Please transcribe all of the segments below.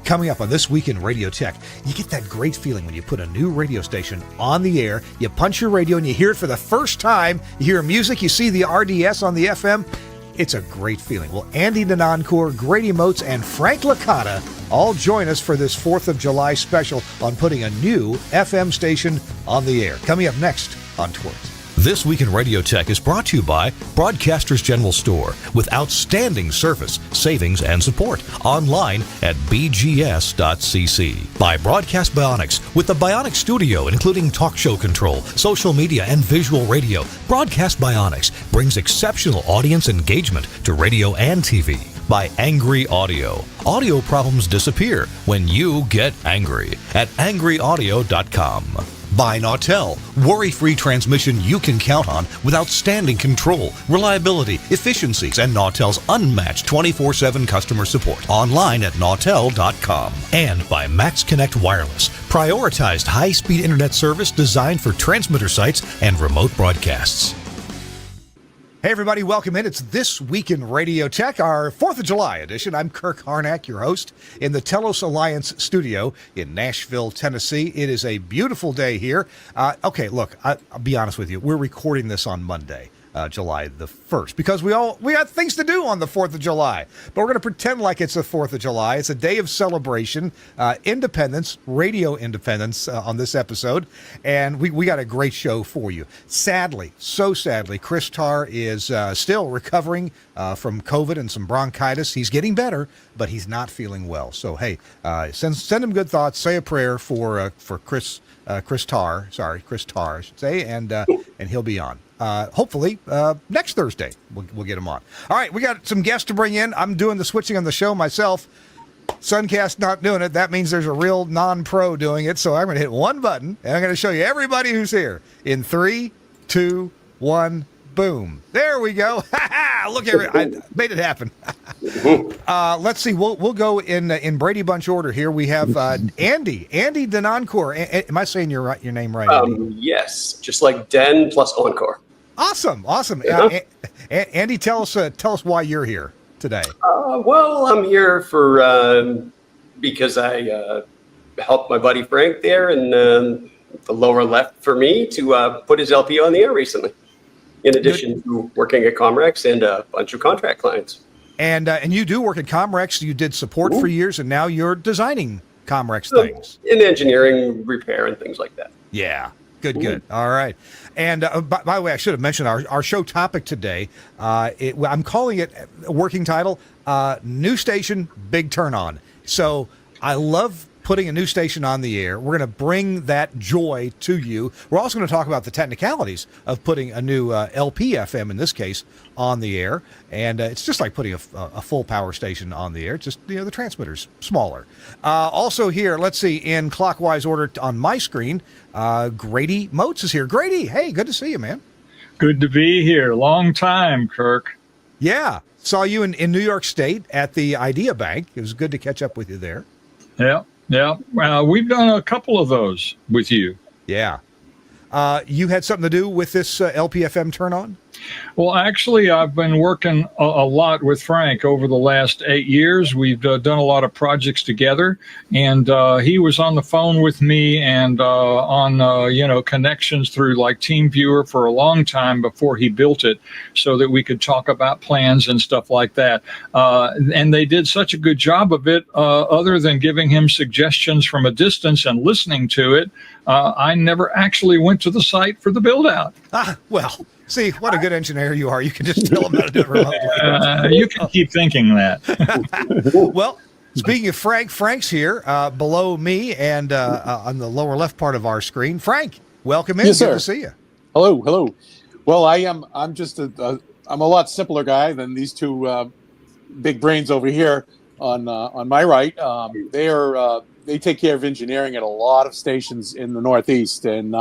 Coming up on This Week in Radio Tech, you get that great feeling when you put a new radio station on the air, you punch your radio and you hear it for the first time, you hear music, you see the RDS on the FM. It's a great feeling. Well, Andy Denoncourt, Grady Moats, and Frank Licata all join us for this 4th of July special on putting a new FM station on the air. Coming up next on TWiRT. This Week in Radio Tech is brought to you by Broadcasters General Store with outstanding service, savings, and support. Online at bgs.cc. By Broadcast Bionics with the Bionics Studio, including talk show control, social media, and visual radio. Broadcast Bionics brings exceptional audience engagement to radio and TV. By Angry Audio. Audio problems disappear when you get angry at angryaudio.com. By Nautel, worry-free transmission you can count on with outstanding control, reliability, efficiencies, and Nautel's unmatched 24/7 customer support. Online at nautel.com. And by Max Connect Wireless, prioritized high-speed internet service designed for transmitter sites and remote broadcasts. Hey everybody, welcome in. It's This Week in Radio Tech, our 4th of July edition. I'm Kirk Harnack, your host, in the Telos Alliance studio in Nashville, Tennessee. It is a beautiful day here. Okay, look, I'll be honest with you. We're recording this on Monday, July the 1st, because we got things to do on the 4th of July. But we're going to pretend like it's the 4th of July. It's a day of celebration, independence, radio independence on this episode. And we got a great show for you. Sadly, so sadly, Chris Tarr is still recovering from COVID and some bronchitis. He's getting better, but he's not feeling well. So, hey, send him good thoughts. Say a prayer for Chris Tarr. Sorry, Chris Tarr, I should say. And he'll be on. Hopefully next Thursday we'll get him on. All right, we got some guests to bring in. I'm doing the switching on the show myself. Suncast not doing it. That means there's a real non-pro doing it. So I'm going to hit one button, and I'm going to show you everybody who's here. In 3, 2, 1, boom. There we go. Look, I made it happen. Let's see. We'll go in Brady Bunch order here. We have Andy Denoncourt. Am I saying your name right, Andy? Yes, just like Den plus Encore. Awesome. Yeah. Andy, tell us why you're here today. Well, I'm here for because I helped my buddy Frank there in the lower left for me to put his LP on the air recently. In addition to working at Comrex and a bunch of contract clients. And you do work at Comrex. You did support for years, and now you're designing Comrex things. In engineering, repair, and things like that. Yeah. Good. All right. And by the way, I should have mentioned our show topic today. I'm calling it a working title, New Station, Big Turn On. So I love putting a new station on the air. We're going to bring that joy to you. We're also going to talk about the technicalities of putting a new LP FM, in this case, on the air. And it's just like putting a full power station on the air. Just, the transmitter's smaller. Also here, let's see, in clockwise order on my screen, Grady Moats is here. Grady, hey, good to see you, man. Good to be here. Long time, Kirk. Yeah. Saw you in New York State at the Idea Bank. It was good to catch up with you there. Yeah. We've done a couple of those with you. Yeah. You had something to do with this LPFM turn on? Well, actually, I've been working a lot with Frank over the last 8 years. We've done a lot of projects together, and he was on the phone with me and on connections through like TeamViewer for a long time before he built it, so that we could talk about plans and stuff like that. And they did such a good job of it. Other than giving him suggestions from a distance and listening to it, I never actually went to the site for the build out. Well. See, what a good engineer you are. You can just tell them how to do it remotely. You can keep thinking that. Well, speaking of Frank's here below me and on the lower left part of our screen. Frank, welcome in. Yes, sir. Good to see you. Hello. Well, I'm just I'm a lot simpler guy than these two big brains over here on my right. They take care of engineering at a lot of stations in the Northeast, and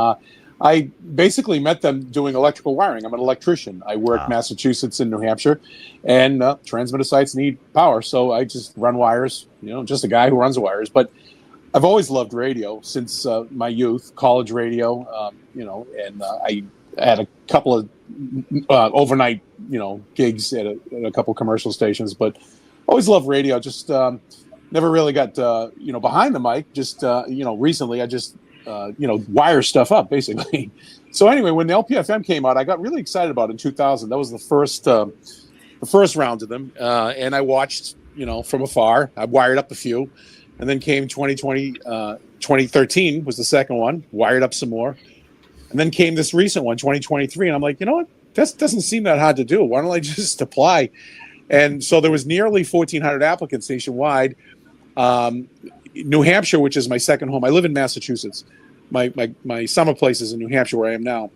I basically met them doing electrical wiring. I'm an electrician. I work Massachusetts and New Hampshire, and transmitter sites need power, so I just run wires. Just a guy who runs wires. But I've always loved radio since my youth, college radio. And I had a couple of overnight, gigs at a couple commercial stations. But always loved radio. Just never really got behind the mic. Just recently I just wire stuff up basically. So anyway, when the LPFM came out, I got really excited about it in 2000. That was the first round of them, and I watched from afar. I wired up a few, and then came 2013 was the second one. Wired up some more, and then came this recent one, 2023, and I'm like, you know what? That doesn't seem that hard to do. Why don't I just apply? And so there was nearly 1,400 applicants nationwide. New Hampshire, which is my second home. I live in Massachusetts. My summer place is in New Hampshire, where I am now.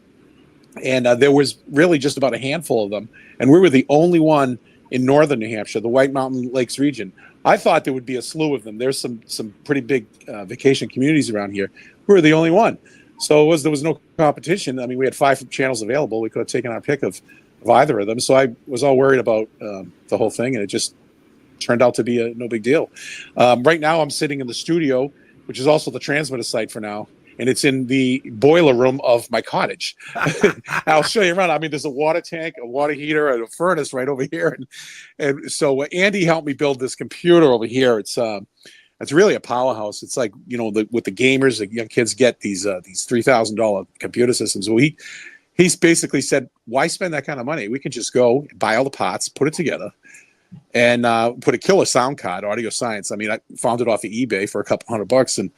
And there was really just about a handful of them. And we were the only one in northern New Hampshire, the White Mountain Lakes region. I thought there would be a slew of them. There's some pretty big vacation communities around here. We were the only one. So there was no competition. I mean, we had 5 channels available. We could have taken our pick of either of them. So I was all worried about the whole thing, and it just turned out to be no big deal. Right now, I'm sitting in the studio, which is also the transmitter site for now, and it's in the boiler room of my cottage. I'll show you around. I mean, there's a water tank, a water heater, and a furnace right over here. And so Andy helped me build this computer over here. It's really a powerhouse. It's like, with the gamers, the young kids get these $3,000 computer systems. So he's basically said, why spend that kind of money? We can just go buy all the parts, put it together, and put a killer sound card, Audio Science. I mean, I found it off of eBay for a couple $100, and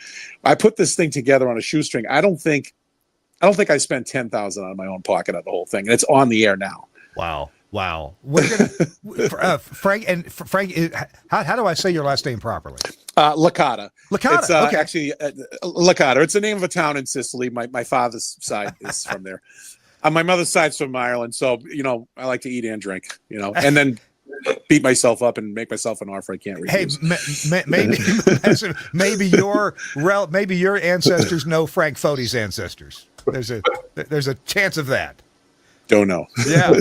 I put this thing together on a shoestring. I don't think I spent $10,000 out of my own pocket on the whole thing, and it's on the air now. Wow. We're gonna Frank. How do I say your last name properly? Licata. Licata. It's okay. actually Licata. It's the name of a town in Sicily. My father's side is from there. My mother's side's from Ireland, so I like to eat and drink, and then beat myself up and make myself an offer I can't refuse. Hey, maybe your ancestors know Frank Fode's ancestors. There's a chance of that. Don't know. Yeah.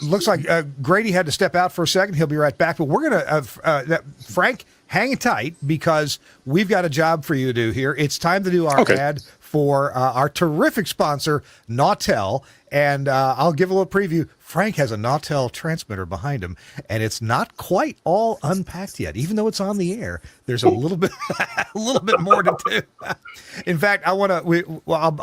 Looks like Grady had to step out for a second. He'll be right back. But we're going to, Frank, hang tight because we've got a job for you to do here. It's time to do our ad for our terrific sponsor, Nautel. And I'll give a little preview. Frank has a Nautel transmitter behind him, and it's not quite all unpacked yet. Even though it's on the air, there's a little bit more to do. In fact, I'll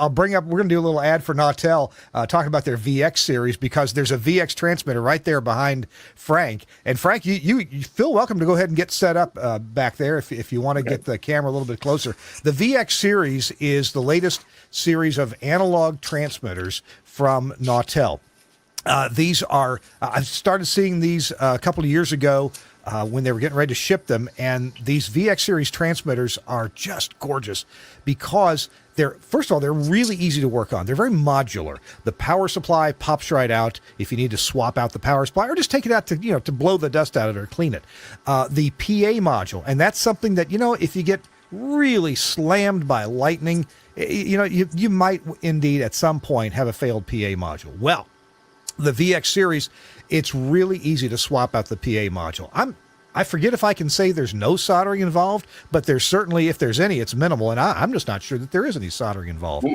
bring up. We're going to do a little ad for Nautel, talking about their VX series, because there's a VX transmitter right there behind Frank. And Frank, you feel welcome to go ahead and get set up back there if you want to get the camera a little bit closer. The VX series is the latest series of analog transmitters from Nautel. These are, I started seeing these a couple of years ago when they were getting ready to ship them. And these VX series transmitters are just gorgeous because first of all, they're really easy to work on. They're very modular. The power supply pops right out if you need to swap out the power supply or just take it out to blow the dust out of it or clean it. The PA module, and that's something that, if you get really slammed by lightning, you might indeed at some point have a failed PA module. Well, the VX series, it's really easy to swap out the PA module. I forget if I can say there's no soldering involved, but there's certainly, if there's any, it's minimal, and I'm just not sure that there is any soldering involved.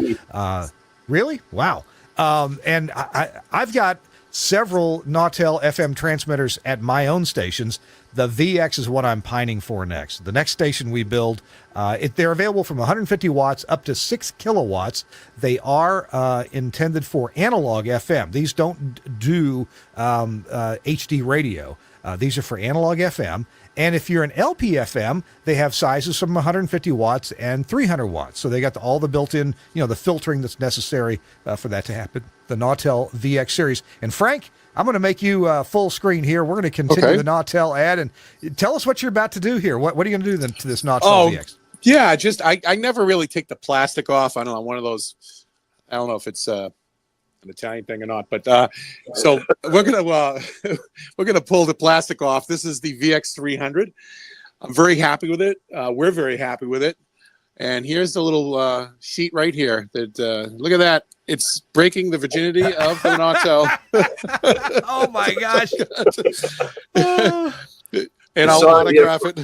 Really? Wow. And I've got several Nautel FM transmitters at my own stations. The VX is what I'm pining for next. The next station we build, they're available from 150 watts up to 6 kilowatts. They are intended for analog FM. These don't do HD radio. These are for analog FM. And if you're an LPFM, they have sizes from 150 watts and 300 watts. So they got all the built-in, the filtering that's necessary for that to happen. The Nautel VX series. And Frank, I'm going to make you full screen here. We're going to continue the Nautel ad, and tell us what you're about to do here. What are you going to do then to this Nautel VX? Yeah, I never really take the plastic off. I don't know, one of those. I don't know if it's an Italian thing or not, but so we're gonna pull the plastic off. This is the VX300. I'm very happy with it. We're very happy with it. And here's the little sheet right here. That look at that. It's breaking the virginity of the Nautel. Oh my gosh! And I'll autograph it.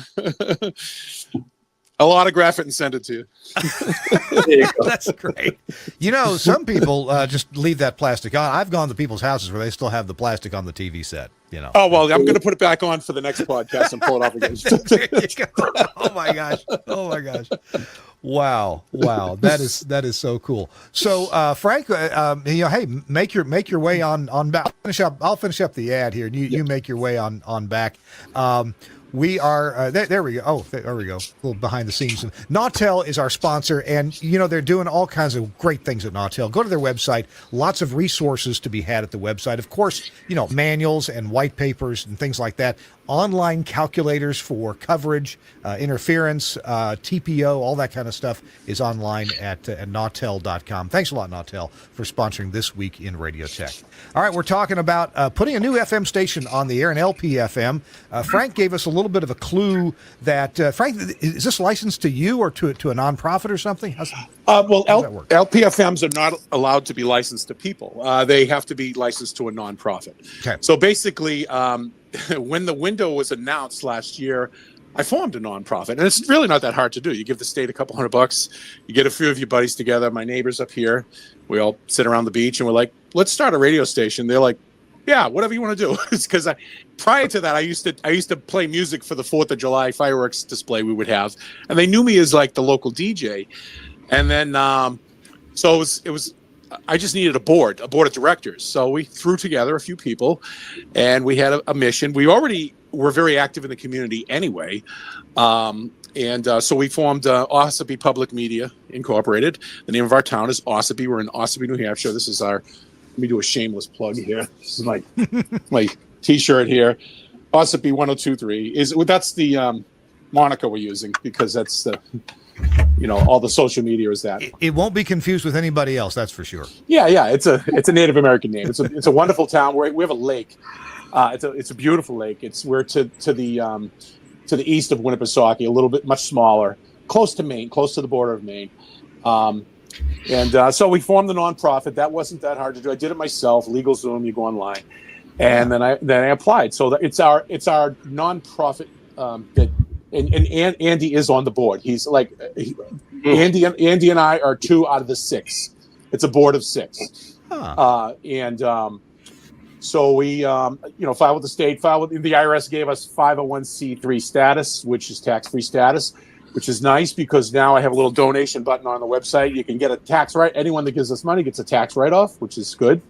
I'll autograph it and send it to you. There you go. That's great. You know, some people just leave that plastic on. I've gone to people's houses where they still have the plastic on the TV set. You know. Oh, well, I'm going to put it back on for the next podcast and pull it off again. There you go. Oh my gosh. Oh my gosh. Wow. That is so cool. So, Frank, hey, make your way on back. I'll finish up the ad here, and you make your way on back. We are there. We go. Oh, there we go. A little behind the scenes. Nautel is our sponsor, and they're doing all kinds of great things at Nautel. Go to their website. Lots of resources to be had at the website. Of course, manuals and white papers and things like that. Online calculators for coverage, interference, TPO, all that kind of stuff is online at nautel.com. Thanks a lot, Nautel, for sponsoring This Week in Radio Tech. All right, we're talking about putting a new FM station on the air, an LPFM. Frank gave us a little bit of a clue that, Frank, is this licensed to you or to a nonprofit or something? How's that work? LPFMs are not allowed to be licensed to people. They have to be licensed to a nonprofit. Okay. So basically, when the window was announced last year, I formed a nonprofit, and it's really not that hard to do. You give the state a couple $100, you get a few of your buddies together. My neighbors up here, we all sit around the beach, and we're like, let's start a radio station. They're like, yeah, whatever you want to do. It's because prior to that, I used to play music for the 4th of July fireworks display we would have, and they knew me as like the local DJ. And then, so it was. I just needed a board of directors. So we threw together a few people, and we had a mission. We already were very active in the community anyway. So we formed Ossipee Public Media Incorporated. The name of our town is Ossipee. We're in Ossipee, New Hampshire. This is let me do a shameless plug here. This is my T-shirt here. Ossipee 1023. That's the moniker we're using because that's the... all the social media is that. It won't be confused with anybody else, that's for sure. Yeah. It's a Native American name. It's a wonderful town. We have a lake. It's a beautiful lake. We're to the east of Winnipesaukee, a little bit much smaller, close to Maine, close to the border of Maine. So we formed the nonprofit. That wasn't that hard to do. I did it myself. LegalZoom. You go online, and then I applied. So it's our nonprofit that. And Andy is on the board. He's like Andy and I are 2 out of the 6. It's a board of 6. Huh. So we filed with the state. The IRS gave us 501c3 status, which is tax-free status, which is nice because now I have a little donation button on the website. You can get a tax write. Anyone that gives us money gets a tax write-off, which is good.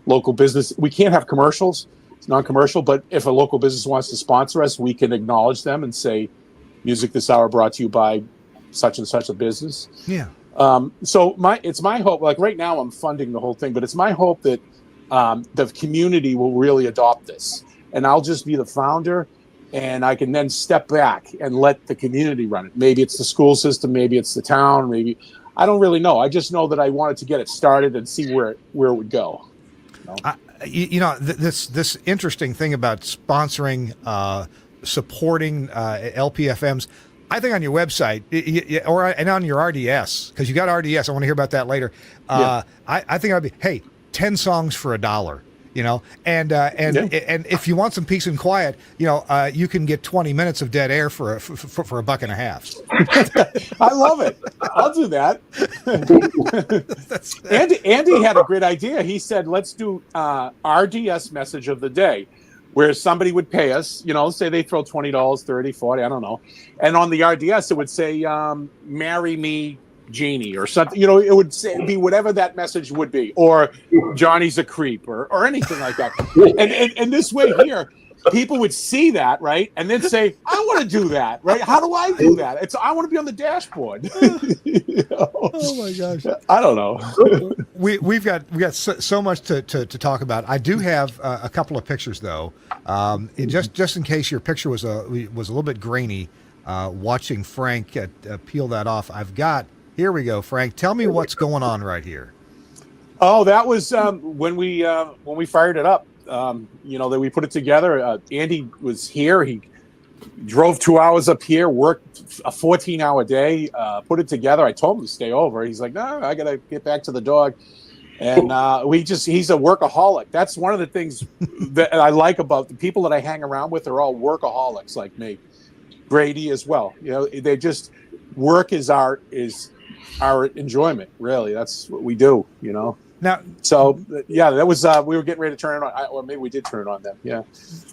Local business. We can't have commercials. It's non-commercial, but if a local business wants to sponsor us, we can acknowledge them and say, music this hour brought to you by such and such a business. Yeah. So it's my hope, like right now I'm funding the whole thing, but it's my hope that the community will really adopt this. And I'll just be the founder, and I can then step back and let the community run it. Maybe it's the school system, maybe it's the town, maybe, I don't really know. I just know that I wanted to get it started and see where it would go. This interesting thing about sponsoring, supporting LPFMs. I think on your website and on your RDS, because you got RDS. I want to hear about that later. I think I'd be 10 songs for $1. And if you want some peace and quiet, you can get 20 minutes of dead air for $1.50. I love it. I'll do that. Andy had a great idea. He said, let's do RDS message of the day, where somebody would pay us, say they throw $20, $30, $40, I don't know. And on the RDS, it would say, marry me, Jeannie, or something. It would be whatever that message would be, or Johnny's a creep, or anything like that. And this way here, people would see that, right, and then say, I want to do that, right? How do I do that? I want to be on the dashboard. Oh my gosh, I don't know. We've got so much to talk about. I do have a couple of pictures though, just in case your picture was a little bit grainy. Watching Frank peel that off, I've got. Here we go, Frank. Tell me what's going on right here. Oh, that was when we fired it up. That we put it together. Andy was here. He drove 2 hours up here, worked a 14-hour day, put it together. I told him to stay over. He's like, no, I got to get back to the dog. And he's a workaholic. That's one of the things that I like about the people that I hang around with are all workaholics like me. Grady as well. You know, they just work is our enjoyment. Really, that's what we do. You know. Now, So yeah, that was we were getting ready to turn it on, or maybe we did turn it on then. Yeah.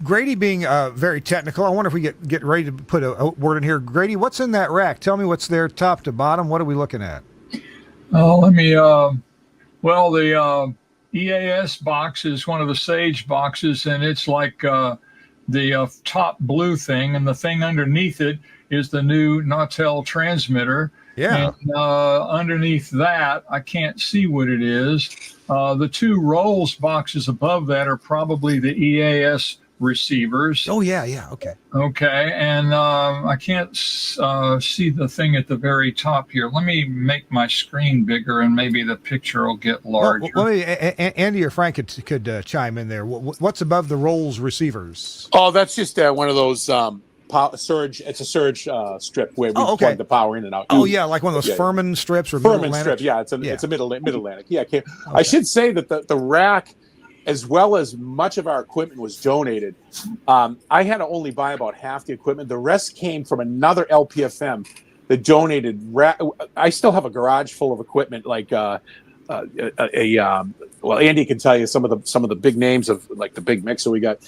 Grady being very technical, I wonder if we get ready to put a word in here. Grady, what's in that rack? Tell me what's there, top to bottom. What are we looking at? Oh, let me. Well, the EAS box is one of the Sage boxes, and it's like the top blue thing, and the thing underneath it is the new Nautel transmitter. Yeah. And underneath that, I can't see what it is. The two Rolls boxes above that are probably the EAS receivers. Oh, yeah. Okay. Okay, and I can't see the thing at the very top here. Let me make my screen bigger, and maybe the picture will get larger. Well, Andy or Frank could chime in there. What's above the Rolls receivers? Oh, that's just one of those surge. It's a surge strip where we plug the power in and out. Oh, yeah, like one of those Furman strips or Furman strip. Yeah, it's a mid-Atlantic. Yeah, okay. I should say that the rack, as well as much of our equipment, was donated. I had to only buy about half the equipment. The rest came from another LPFM that donated. I still have a garage full of equipment, like well, Andy can tell you some of the big names of like the big mixer we got,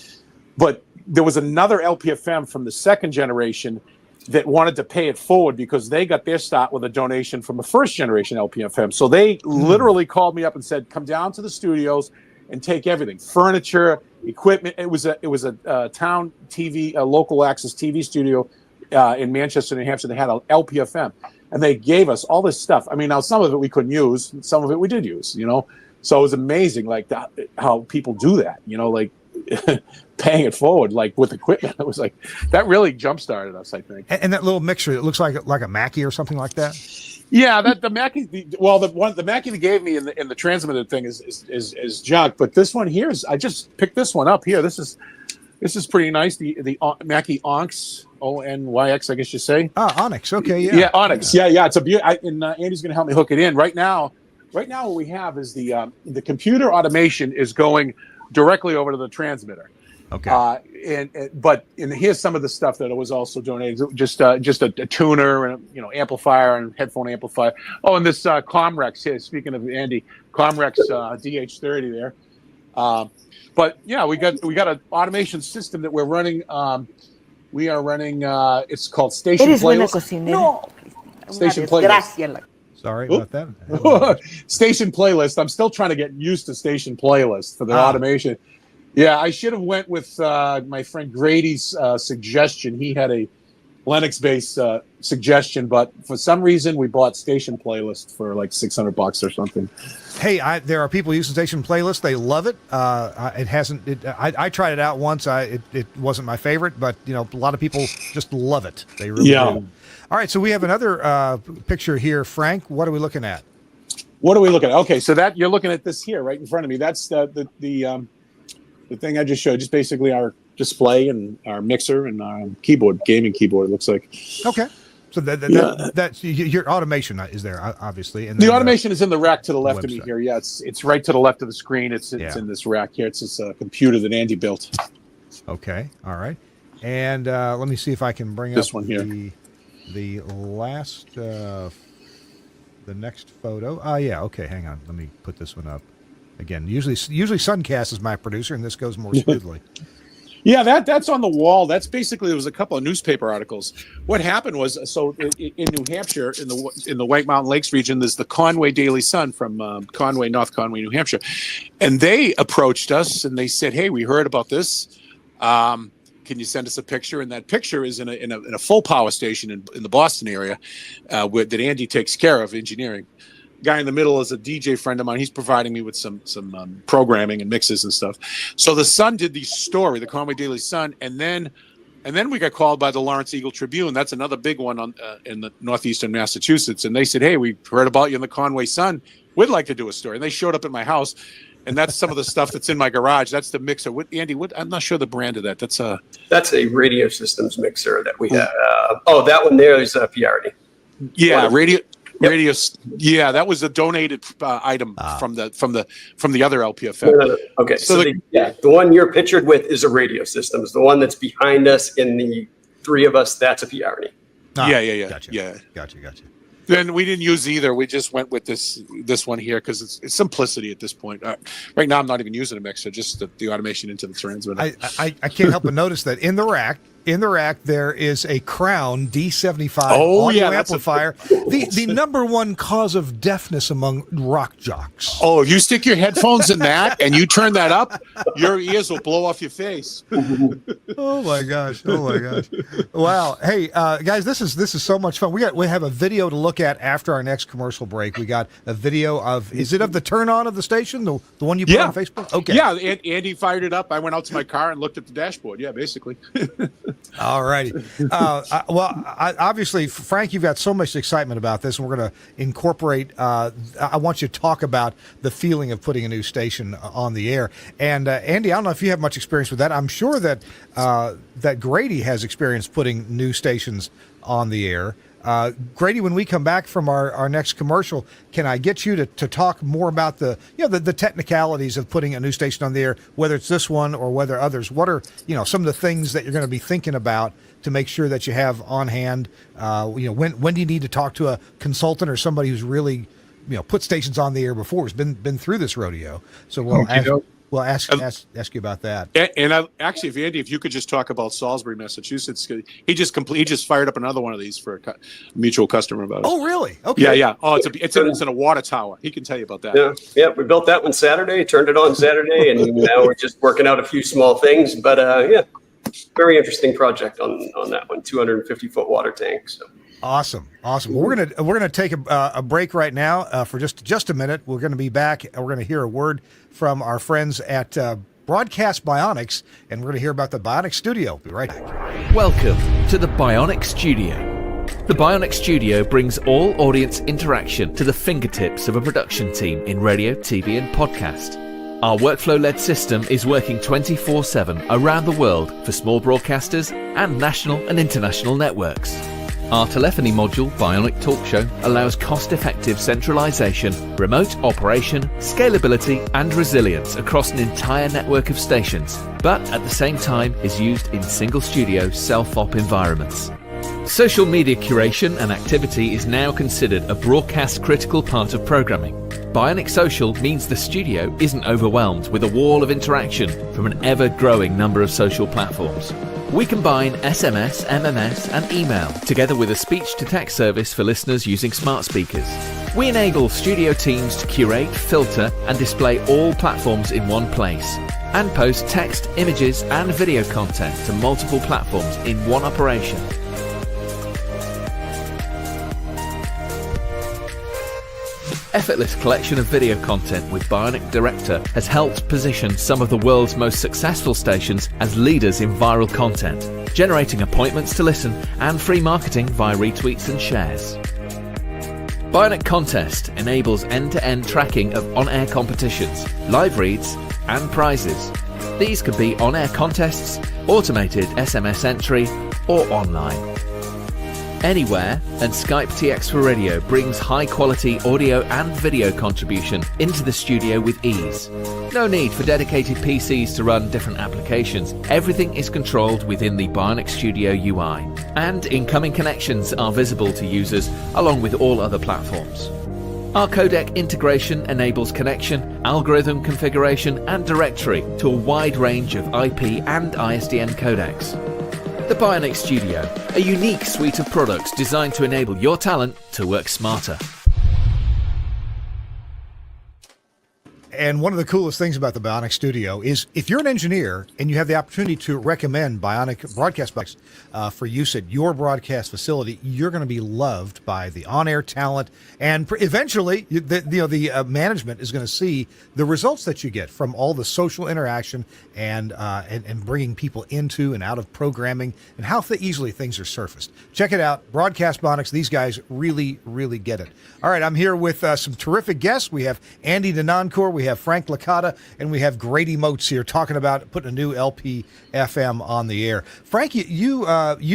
but there was another LPFM from the second generation that wanted to pay it forward because they got their start with a donation from a first generation LPFM. So they literally called me up and said, "Come down to the studios and take everything, furniture, equipment." It was a town TV, a local access TV studio in Manchester, New Hampshire. They had an LPFM, and they gave us all this stuff. I mean, now some of it we couldn't use, some of it we did use, you know. So it was amazing, like how people do that, you know, like paying it forward, like with equipment. It was like that really jump started us, I think. And that little mixer, it looks like a Mackie or something like that. Yeah, that the Mackie. The Mackie they gave me in the transmitter thing is junk, but this one here is. I just picked this one up here. This is pretty nice. The Mackie Onyx, ONYX, I guess you say. Onyx. Okay, yeah. Yeah, Onyx. Yeah. It's a beauty. And Andy's going to help me hook it in right now. Right now, what we have is the computer automation is going directly over to the transmitter. Okay. But here's some of the stuff that was also donated. Just a tuner and amplifier and headphone amplifier. Oh, and this Comrex here. Speaking of Andy, Comrex DH30 there. But yeah, we got an automation system that we're running. We are running. It's called Station Playlist. No, Station Playlist. Sorry about that. Station Playlist. I'm still trying to get used to Station Playlist for the automation. Yeah, I should have went with my friend Grady's suggestion. He had a Linux-based suggestion, but for some reason we bought Station Playlist for like $600 or something. Hey, there are people using Station Playlist. They love it. It hasn't. I tried it out once. It wasn't my favorite, but a lot of people just love it. They really do. All right, so we have another picture here, Frank. What are we looking at? Okay, so that you're looking at this here, right in front of me. That's the thing I just showed. Just basically our display and our mixer and our keyboard, gaming keyboard. It looks like. Okay, so that's your automation is there, obviously. And the automation is in the rack to the left of me here. Yeah, it's right to the left of the screen. It's in this rack here. It's this computer that Andy built. Okay, all right, and let me see if I can bring this up one here. The last, the next photo. Oh, yeah. Okay, hang on. Let me put this one up again. Usually Suncast is my producer, and this goes more smoothly. Yeah, that's on the wall. That's basically, there was a couple of newspaper articles. What happened was, so in New Hampshire, in the White Mountain Lakes region, there's the Conway Daily Sun from Conway, North Conway, New Hampshire, and they approached us and they said, "Hey, we heard about this. Can you send us a picture?" And that picture is in a full power station in the Boston area that Andy takes care of engineering. Guy in the middle is a DJ friend of mine. He's providing me with some programming and mixes and stuff. So the Sun did the story, the Conway Daily Sun, and then we got called by the Lawrence Eagle Tribune. That's another big one in the northeastern Massachusetts. And they said, "Hey, we heard about you in the Conway Sun. We'd like to do a story." And they showed up at my house. And that's some of the stuff that's in my garage. That's the mixer. Andy, I'm not sure the brand of that. That's a Radio Systems mixer that we have. That one there is a PRD. Yeah, radio. Yeah, that was a donated item from the other LPFM. Okay, so the one you're pictured with is a Radio Systems. The one that's behind us in the three of us, that's a PRNE. Yeah. Gotcha. Then we didn't use either. We just went with this one here because it's simplicity at this point. Right now, I'm not even using a mixer, just the automation into the transmitter. I can't help but notice that in the rack there is a Crown D75 audio amplifier, the number one cause of deafness among rock jocks. Oh, if you stick your headphones in that and you turn that up, your ears will blow off your face. Oh my gosh! Wow. Hey, guys, this is so much fun. We have a video to look at after our next commercial break. We got a video of the turn on of the station, the one you put on Facebook? Okay. Yeah, Andy fired it up. I went out to my car and looked at the dashboard. Yeah, basically. All righty. Obviously, Frank, you've got so much excitement about this, and we're going to incorporate. I want you to talk about the feeling of putting a new station on the air. And Andy, I don't know if you have much experience with that. I'm sure that that Grady has experience putting new stations on the air. Grady, when we come back from our next commercial, can I get you to talk more about the technicalities of putting a new station on the air, whether it's this one or whether others? What are some of the things that you're going to be thinking about to make sure that you have on hand? When do you need to talk to a consultant or somebody who's really put stations on the air before, has been through this rodeo? So we'll ask you about that. And actually, if you could just talk about Salisbury, Massachusetts, he just fired up another one of these for a mutual customer of ours. Oh, really? Okay. Yeah. Oh, it's in a water tower. He can tell you about that. Yeah. We built that one Saturday, turned it on Saturday, and now we're just working out a few small things. But very interesting project on that one. 250-foot water tank. So. Awesome. Well, we're gonna take a break right now for just a minute. We're gonna be back, and we're gonna hear a word from our friends at Broadcast Bionics, and we're gonna hear about the Bionic Studio. Be right back. Welcome to the Bionic Studio. The Bionic Studio brings all audience interaction to the fingertips of a production team in radio, TV, and podcast. Our workflow-led system is working 24/7 around the world for small broadcasters and national and international networks. Our telephony module, Bionic Talk Show, allows cost-effective centralization, remote operation, scalability, and resilience across an entire network of stations, but at the same time is used in single-studio self-op environments. Social media curation and activity is now considered a broadcast-critical part of programming. Bionic Social means the studio isn't overwhelmed with a wall of interaction from an ever-growing number of social platforms. We combine SMS, MMS, and email together with a speech-to-text service for listeners using smart speakers. We enable studio teams to curate, filter, and display all platforms in one place, and post text, images, and video content to multiple platforms in one operation. Effortless collection of video content with Bionic Director has helped position some of the world's most successful stations as leaders in viral content, generating appointments to listen and free marketing via retweets and shares. Bionic Contest enables end-to-end tracking of on-air competitions, live reads, and prizes. These could be on-air contests, automated SMS entry, or online. Anywhere, and Skype TX for Radio brings high-quality audio and video contribution into the studio with ease. No need for dedicated PCs to run different applications. Everything is controlled within the Bionic Studio UI, and incoming connections are visible to users along with all other platforms. Our codec integration enables connection, algorithm configuration, and directory to a wide range of IP and ISDN codecs. The Bionic Studio, a unique suite of products designed to enable your talent to work smarter. And one of the coolest things about the Bionic Studio is if you're an engineer and you have the opportunity to recommend Bionic broadcast box for use at your broadcast facility, you're going to be loved by the on-air talent, and eventually the management is going to see the results that you get from all the social interaction and bringing people into and out of programming and how easily things are surfaced. Check it out, Broadcast Bionics. These guys really, really get it. All right, I'm here with some terrific guests. We have Andy Denoncourt, we have Frank Licata, and we have Grady Moats here talking about putting a new LP FM on the air. Frank, you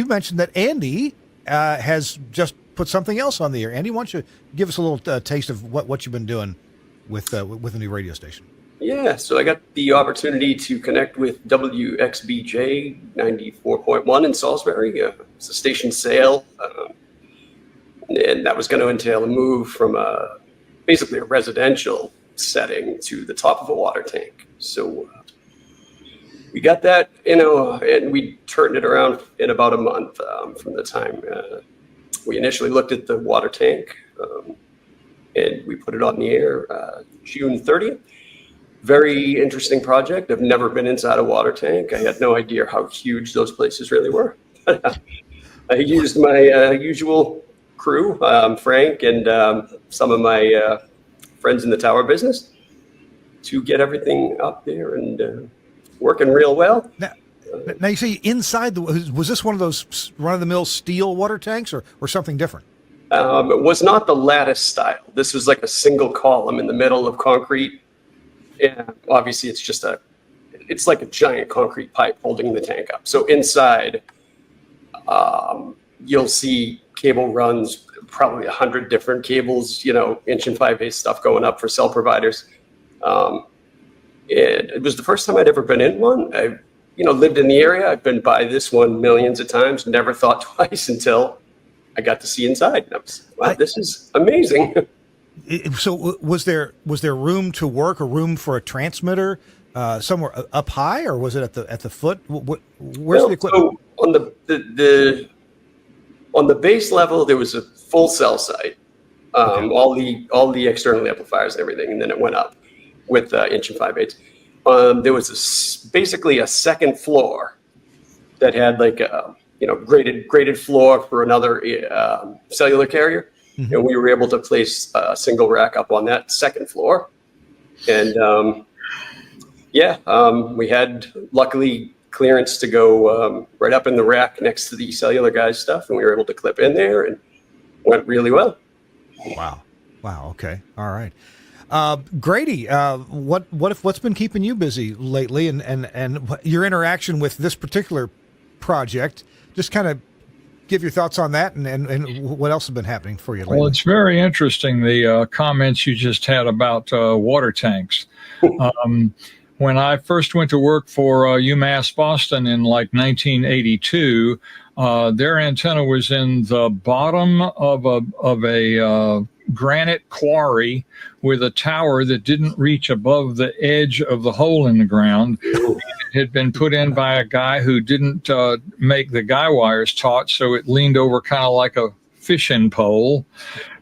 mentioned that Andy has just put something else on the air. Andy, why don't you give us a little taste of what you've been doing with a new radio station? Yeah, so I got the opportunity to connect with WXBJ 94.1 in Salisbury. It's a station sale, and that was going to entail a move from basically a residential setting to the top of a water tank. So we got that, and we turned it around in about a month from the time we initially looked at the water tank, and we put it on the air June 30th. Very interesting project. I've never been inside a water tank. I had no idea how huge those places really were. I used my usual crew, Frank, and some of my friends in the tower business to get everything up there and working real well. Now you see inside was this one of those run-of-the-mill steel water tanks or something different? It was not the lattice style. This was like a single column in the middle of concrete. Yeah, obviously it's like a giant concrete pipe holding the tank up. So inside, you'll see cable runs, probably 100 different cables, 1 and 5/8 stuff going up for cell providers. It was the first time I'd ever been in one. I, lived in the area. I've been by this one millions of times, never thought twice until I got to see inside. And I was, wow, this is amazing. So was there room to work, a room for a transmitter somewhere up high, or was it at the foot? Where's the equipment? So on the base level, there was a full cell site, okay. all the external amplifiers and everything, and then it went up with 1 and 5/8. There was basically a second floor that had like a graded floor for another cellular carrier. Mm-hmm. And we were able to place a single rack up on that second floor. And we had luckily clearance to go right up in the rack next to the cellular guys stuff. And we were able to clip in there and went really well. Wow. Okay. All right. Grady, what's been keeping you busy lately and your interaction with this particular project? Just kind of give your thoughts on that and what else has been happening for you lately. Well, it's very interesting, the comments you just had about water tanks. When I first went to work for UMass Boston in like 1982, their antenna was in the bottom of a granite quarry with a tower that didn't reach above the edge of the hole in the ground. It had been put in by a guy who didn't make the guy wires taut, so it leaned over kind of like a fishing pole.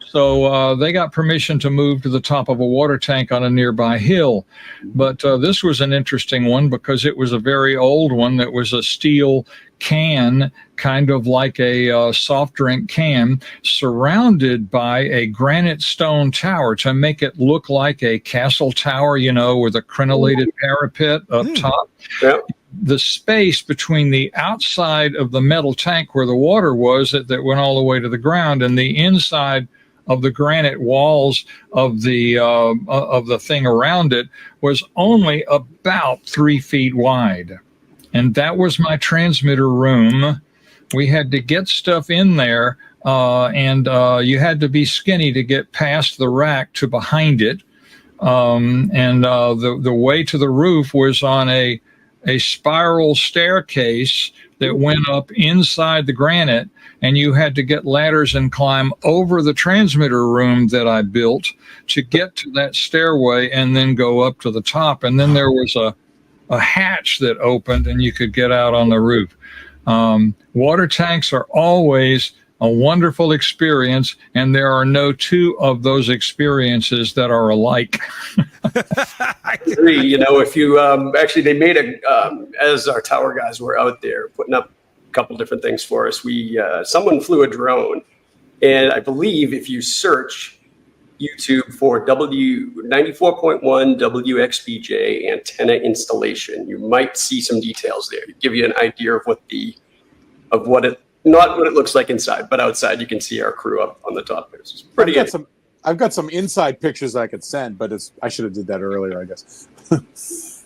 So they got permission to move to the top of a water tank on a nearby hill. But this was an interesting one because it was a very old one that was a steel can, kind of like a soft drink can, surrounded by a granite stone tower to make it look like a castle tower, with a crenellated parapet up top. Yeah. The space between the outside of the metal tank where the water was that went all the way to the ground and the inside of the granite walls of the thing around it was only about 3 feet wide. And that was my transmitter room. We had to get stuff in there, and you had to be skinny to get past the rack to behind it. The way to the roof was on a spiral staircase that went up inside the granite, and you had to get ladders and climb over the transmitter room that I built to get to that stairway and then go up to the top. And then there was a hatch that opened and you could get out on the roof. Water tanks are always a wonderful experience, and there are no two of those experiences that are alike. I agree. If you actually, they made as our tower guys were out there putting up a couple different things for us. Someone flew a drone, and I believe if you search YouTube for W94.1 WXBJ antenna installation, you might see some details there to give you an idea of what it. Not what it looks like inside, but outside you can see our crew up on the top. It's pretty good. I've got some inside pictures I could send, but I should have did that earlier, I guess.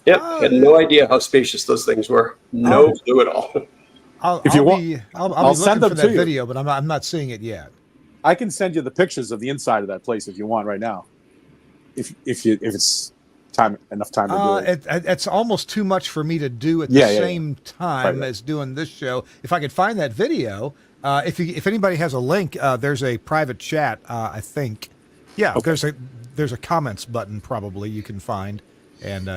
Yep, had no idea how spacious those things were. No clue at all. I'll be send them for that video, but I'm not seeing it yet. I can send you the pictures of the inside of that place if you want right now. If it's enough time to do it. It's almost too much for me to do at the same time as doing this show. If I could find that video, if anybody has a link, there's a private chat. I think, there's a comments button probably you can find, and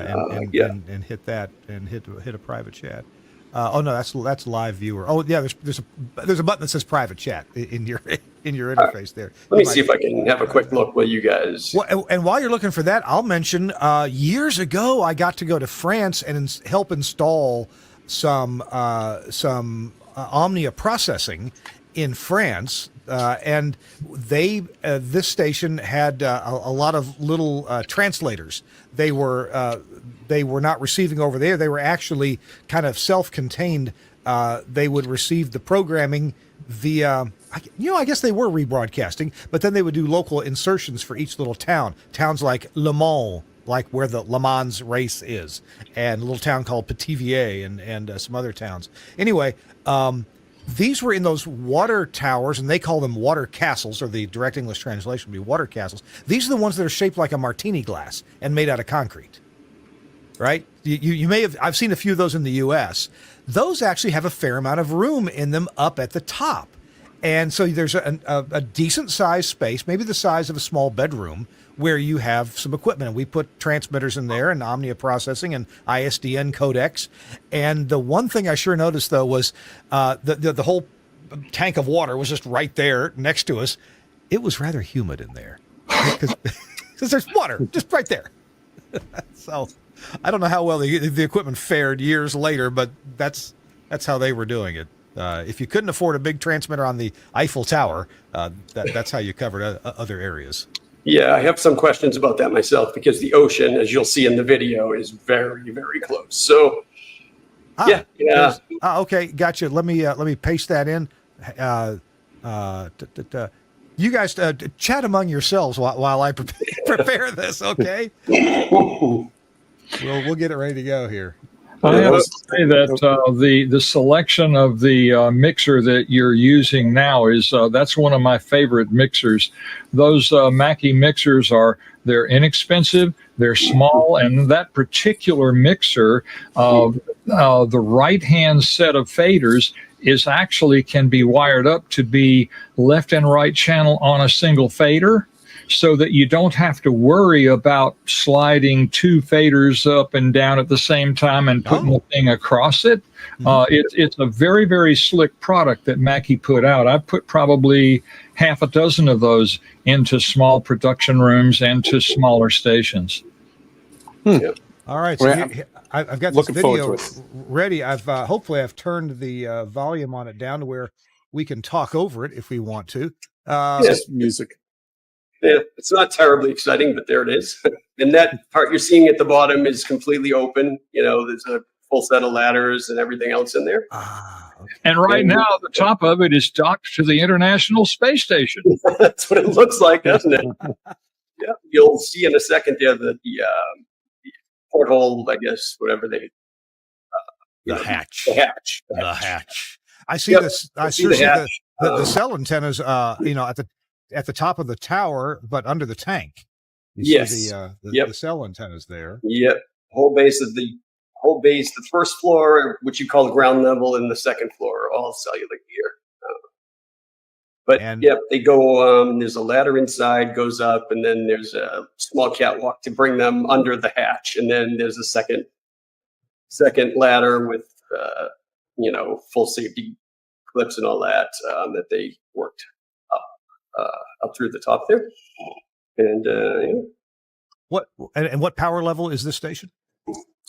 hit that and hit a private chat. Oh no, that's live viewer. Oh yeah, there's a button that says private chat in your interface there. Let me see if I can have a quick look with you guys. Well, and while you're looking for that, I'll mention years ago I got to go to France and help install some Omnia processing in France, and this station had a lot of little translators. They were not receiving over there. They were actually kind of self-contained. They would receive the programming via, I guess they were rebroadcasting, but then they would do local insertions for each little town. Towns like Le Mans, like where the Le Mans race is, and a little town called Pithiviers and some other towns. Anyway, these were in those water towers, and they call them water castles, or the direct English translation would be water castles. These are the ones that are shaped like a martini glass and made out of concrete. Right? You may have, I've seen a few of those in the U.S. Those actually have a fair amount of room in them up at the top. And so there's a decent sized space, maybe the size of a small bedroom, where you have some equipment. And we put transmitters in there and Omnia processing and ISDN codecs. And the one thing I sure noticed, though, was the whole tank of water was just right there next to us. It was rather humid in there because there's water just right there. So I don't know how well the equipment fared years later, but that's how they were doing it. If you couldn't afford a big transmitter on the Eiffel Tower, that's how you covered other areas. Yeah, I have some questions about that myself because the ocean, as you'll see in the video, is very, very close. So, okay, gotcha. Let me paste that in. You guys chat among yourselves while I prepare this. Okay. We'll get it ready to go here. I have to say that the selection of the mixer that you're using now is that's one of my favorite mixers. Those Mackie mixers they're inexpensive, they're small, and that particular mixer, the right-hand set of faders can be wired up to be left and right channel on a single fader, so that you don't have to worry about sliding two faders up and down at the same time and putting the thing across it. It's a very, very slick product that Mackie put out. I've put probably half a dozen of those into small production rooms and to smaller stations. Yeah. All right. So I've got this video ready. Hopefully I've turned the volume on it down to where we can talk over it if we want to. Just music. Yeah, it's not terribly exciting, but there it is. And that part you're seeing at the bottom is completely open. There's a full set of ladders and everything else in there. Okay. And right now, the top of it is docked to the International Space Station. That's what it looks like, doesn't it? Yeah, you'll see in a second there the porthole, I guess, whatever they. The hatch. The hatch. The hatch. I see this. I see the cell antennas. At the top of the tower, but under the tank. You see the cell antennas there. Yep. Whole base, the first floor, which you call the ground level, and the second floor are all cellular gear. They go, there's a ladder inside, goes up, and then there's a small catwalk to bring them under the hatch. And then there's a second ladder with, full safety clips and all that they worked up through the top there. And what power level is this station?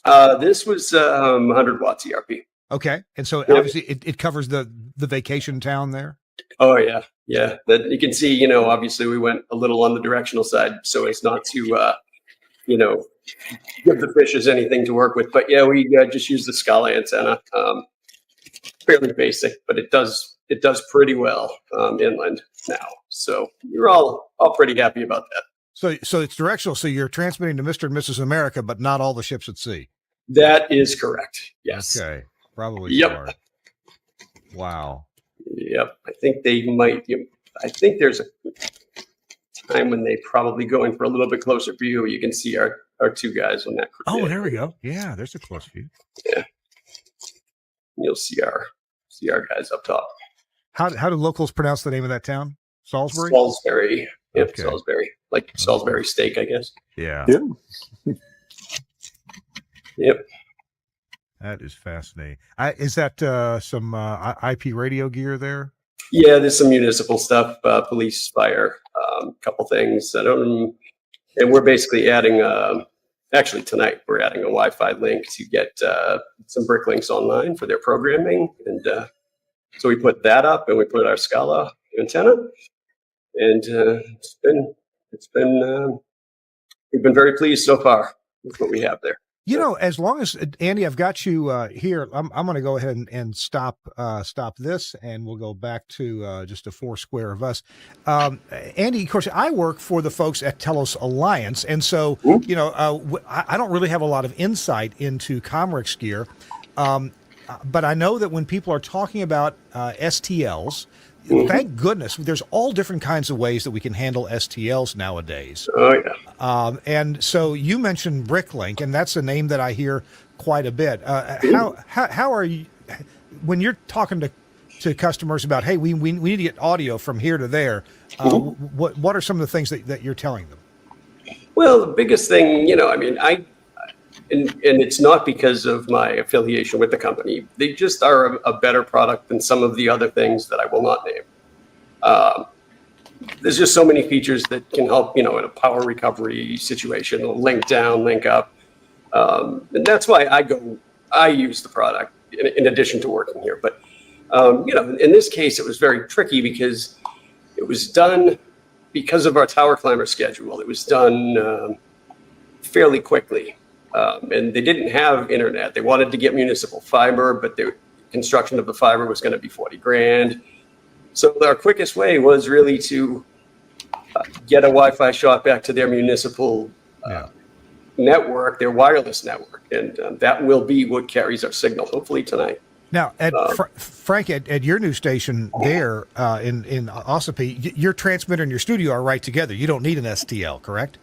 This was 100 watts ERP. Okay. And so obviously it covers the vacation town there. Oh yeah. Yeah. That you can see, obviously we went a little on the directional side so as not to, give the fishes anything to work with. But yeah, we just use the Scala antenna. Fairly basic, but it does pretty well inland now. So you're all pretty happy about that. So it's directional. So you're transmitting to Mr. and Mrs. America, but not all the ships at sea. That is correct. Yes. Okay. Probably. Yep. Wow. Yep. I think they might. I think there's a time when they probably go in for a little bit closer view. You can see our our two guys on that crew. Oh, there we go. Yeah, there's a close view. Yeah, you'll see our guys up top. How do locals pronounce the name of that town? Salisbury. Salisbury. Yep, Okay. Salisbury. Like Salisbury steak, I guess. Yeah. Yep. That is fascinating. Is that some IP radio gear there? Yeah, there's some municipal stuff, police, fire, couple things. And we're basically adding, actually tonight, we're adding a Wi-Fi link to get some Bricklinks online for their programming. And so we put that up, and we put our Scala antenna. And we've been very pleased so far with what we have there. You know, as long as Andy, I've got you here, I'm going to go ahead and stop this, and we'll go back to just a four square of us. Andy, of course, I work for the folks at Telos Alliance, and so you know, I don't really have a lot of insight into Comrex gear, but I know that when people are talking about STLs. Thank goodness, there's all different kinds of ways that we can handle STLs nowadays. Oh, yeah. And so you mentioned Bricklink, and that's a name that I hear quite a bit. How are you, when you're talking to customers about, hey, we need to get audio from here to there, what are some of the things that you're telling them? Well, the biggest thing, you know, I mean, and it's not because of my affiliation with the company. They just are a better product than some of the other things that I will not name. There's just so many features that can help, you know, in a power recovery situation, link down, link up. And that's why I use the product in addition to working here. But, you know, in this case, it was very tricky because it was done because of our tower climber schedule. It was done fairly quickly. And they didn't have internet. They wanted to get municipal fiber, but the construction of the fiber was going to be $40,000. So our quickest way was really to get a Wi-Fi shot back to their municipal network, their wireless network, and that will be what carries our signal, hopefully tonight. Now, Frank, at your new station there in Ossipee, your transmitter and your studio are right together. You don't need an STL, correct?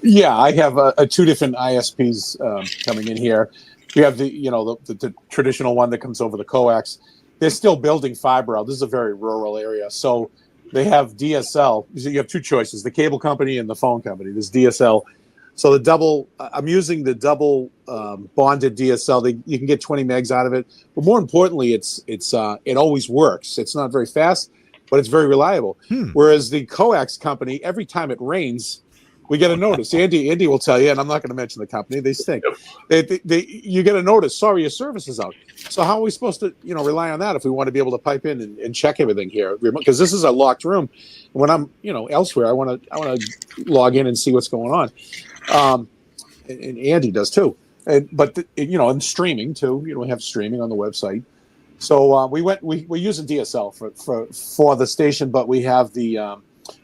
Yeah, I have two different ISPs coming in here. We have the traditional one that comes over the coax. They're still building fiber out. This is a very rural area, so they have DSL. You have two choices: the cable company and the phone company. There's DSL. So the double, I'm using the double bonded DSL. You can get 20 megs out of it, but more importantly, it always works. It's not very fast, but it's very reliable. Whereas the coax company, every time it rains, we get a notice. Andy will tell you, and I'm not going to mention the company. They stink. You get a notice. Sorry, your service is out. So how are we supposed to, rely on that if we want to be able to pipe in and check everything here? Because this is a locked room. When I'm, elsewhere, I want to log in and see what's going on. And Andy does too. And streaming too. We have streaming on the website. So we're using DSL for the station, but we have the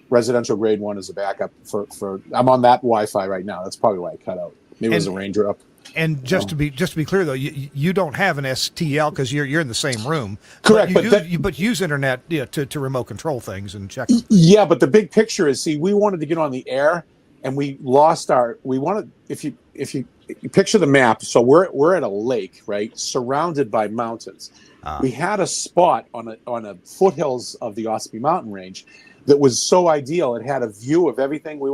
residential grade one as a backup for I'm on that Wi-Fi right now. That's probably why I cut out. Maybe it was a ranger up. And just to be clear though, you don't have an STL because you're in the same room. Correct, but use internet to remote control things and check. Yeah, but the big picture is, we wanted to get on the air, and we lost we wanted, if you picture the map, so we're at a lake, right, surrounded by mountains. We had a spot on a foothills of the Ossipee mountain range that was so ideal. It had a view of everything we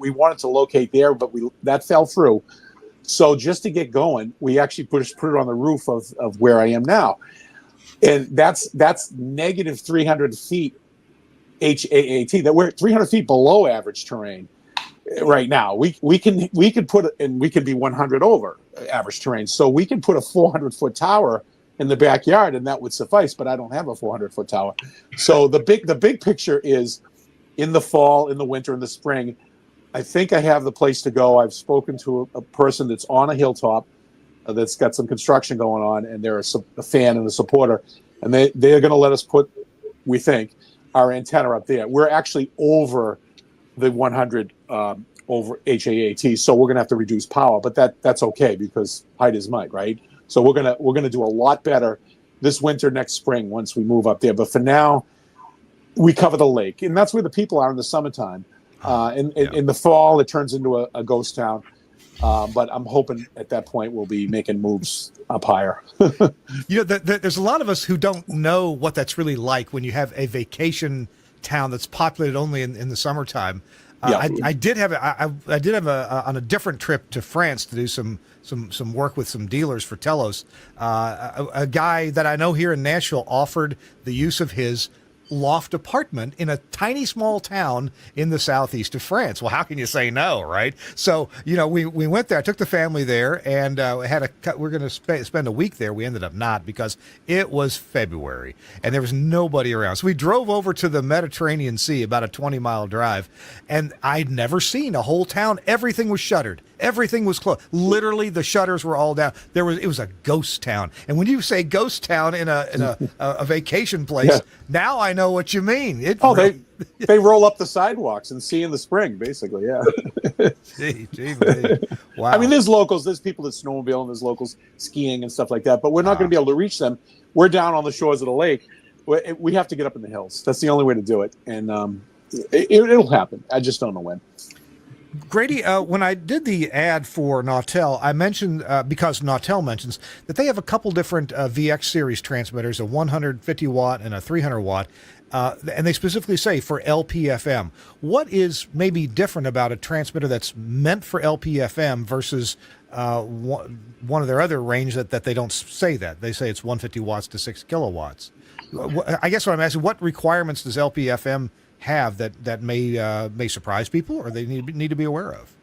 wanted to locate there, but that fell through. So just to get going, we actually put it on the roof of where I am now, and that's negative 300 feet HAAT. That we're 300 feet below average terrain right now. We could put it, and we could be 100 over average terrain. So we can put a 400-foot tower in the backyard, and that would suffice. But I don't have a 400-foot tower. So the big picture is, in the fall, in the winter, in the spring, I think I have the place to go. I've spoken to a person that's on a hilltop that's got some construction going on, and they're a fan and a supporter, and they are going to let us put, we think, our antenna up there. We're actually over the 100 over HAAT, so we're going to have to reduce power, but that's okay because height is might, right? So we're gonna do a lot better this winter, next spring, once we move up there. But for now, we cover the lake, and that's where the people are in the summertime. In the fall, it turns into a ghost town. But I'm hoping at that point we'll be making moves up higher. There's a lot of us who don't know what that's really like when you have a vacation town that's populated only in the summertime. Yeah. I did have on a different trip to France to do some work with some dealers for Telos. A guy that I know here in Nashville offered the use of his loft apartment in a tiny small town in the southeast of France. Well, how can you say no, right? So, we went there. I took the family there, and we're going to spend a week there. We ended up not, because it was February and there was nobody around. So we drove over to the Mediterranean Sea, about a 20-mile drive, and I'd never seen a whole town. Everything was shuttered. Everything was closed. Literally, the shutters were all down. It was a ghost town. And when you say ghost town in a vacation place, Yeah. now I know what you mean. They roll up the sidewalks and see in the spring, basically. Yeah. Gee, wow. I mean, there's people that snowmobile, and there's locals skiing and stuff like that. But we're not going to be able to reach them. We're down on the shores of the lake. We have to get up in the hills. That's the only way to do it. And it'll happen. I just don't know when. Grady, when I did the ad for Nautel, I mentioned, because Nautel mentions that they have a couple different VX series transmitters, a 150 watt and a 300 watt, and they specifically say for LPFM. What is maybe different about a transmitter that's meant for LPFM versus one of their other range that they don't say that? They say it's 150 watts to 6 kilowatts. I guess what I'm asking, what requirements does LPFM have that may surprise people, or they need to be aware of?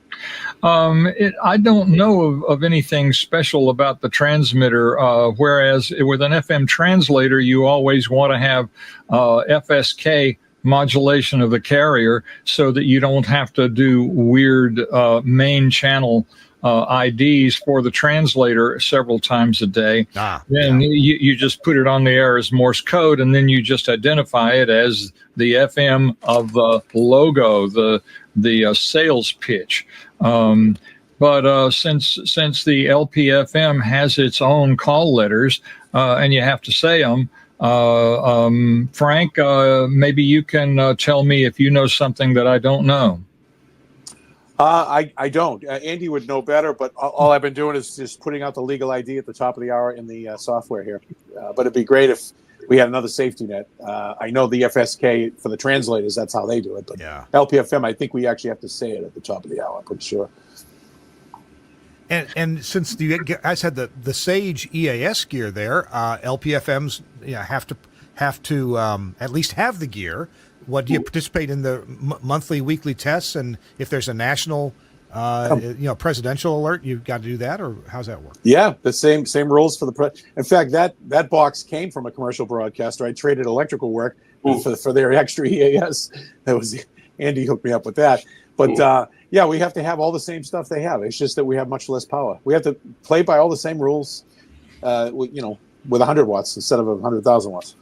I don't know of anything special about the transmitter, whereas with an FM translator, you always want to have FSK modulation of the carrier so that you don't have to do weird main channel IDs for the translator several times a day. Then you just put it on the air as Morse code, and then you just identify it as the FM of the logo, the sales pitch. But since the LPFM has its own call letters, and you have to say them, Frank, maybe you can tell me if you know something that I don't know. I don't. Andy would know better, but all I've been doing is just putting out the legal ID at the top of the hour in the software here. But it'd be great if we had another safety net. I know the FSK for the translators, that's how they do it. But LPFM, I think we actually have to say it at the top of the hour, I'm pretty sure. And since you guys had the Sage EAS gear there, LPFMs have to at least have the gear. What do you participate in the monthly, weekly tests? And if there's a national, presidential alert, you've got to do that, or how's that work? Yeah, the same rules for the In fact, that box came from a commercial broadcaster. I traded electrical work for their extra EAS. That was Andy hooked me up with that. But we have to have all the same stuff they have. It's just that we have much less power. We have to play by all the same rules, with 100 watts instead of 100,000 watts.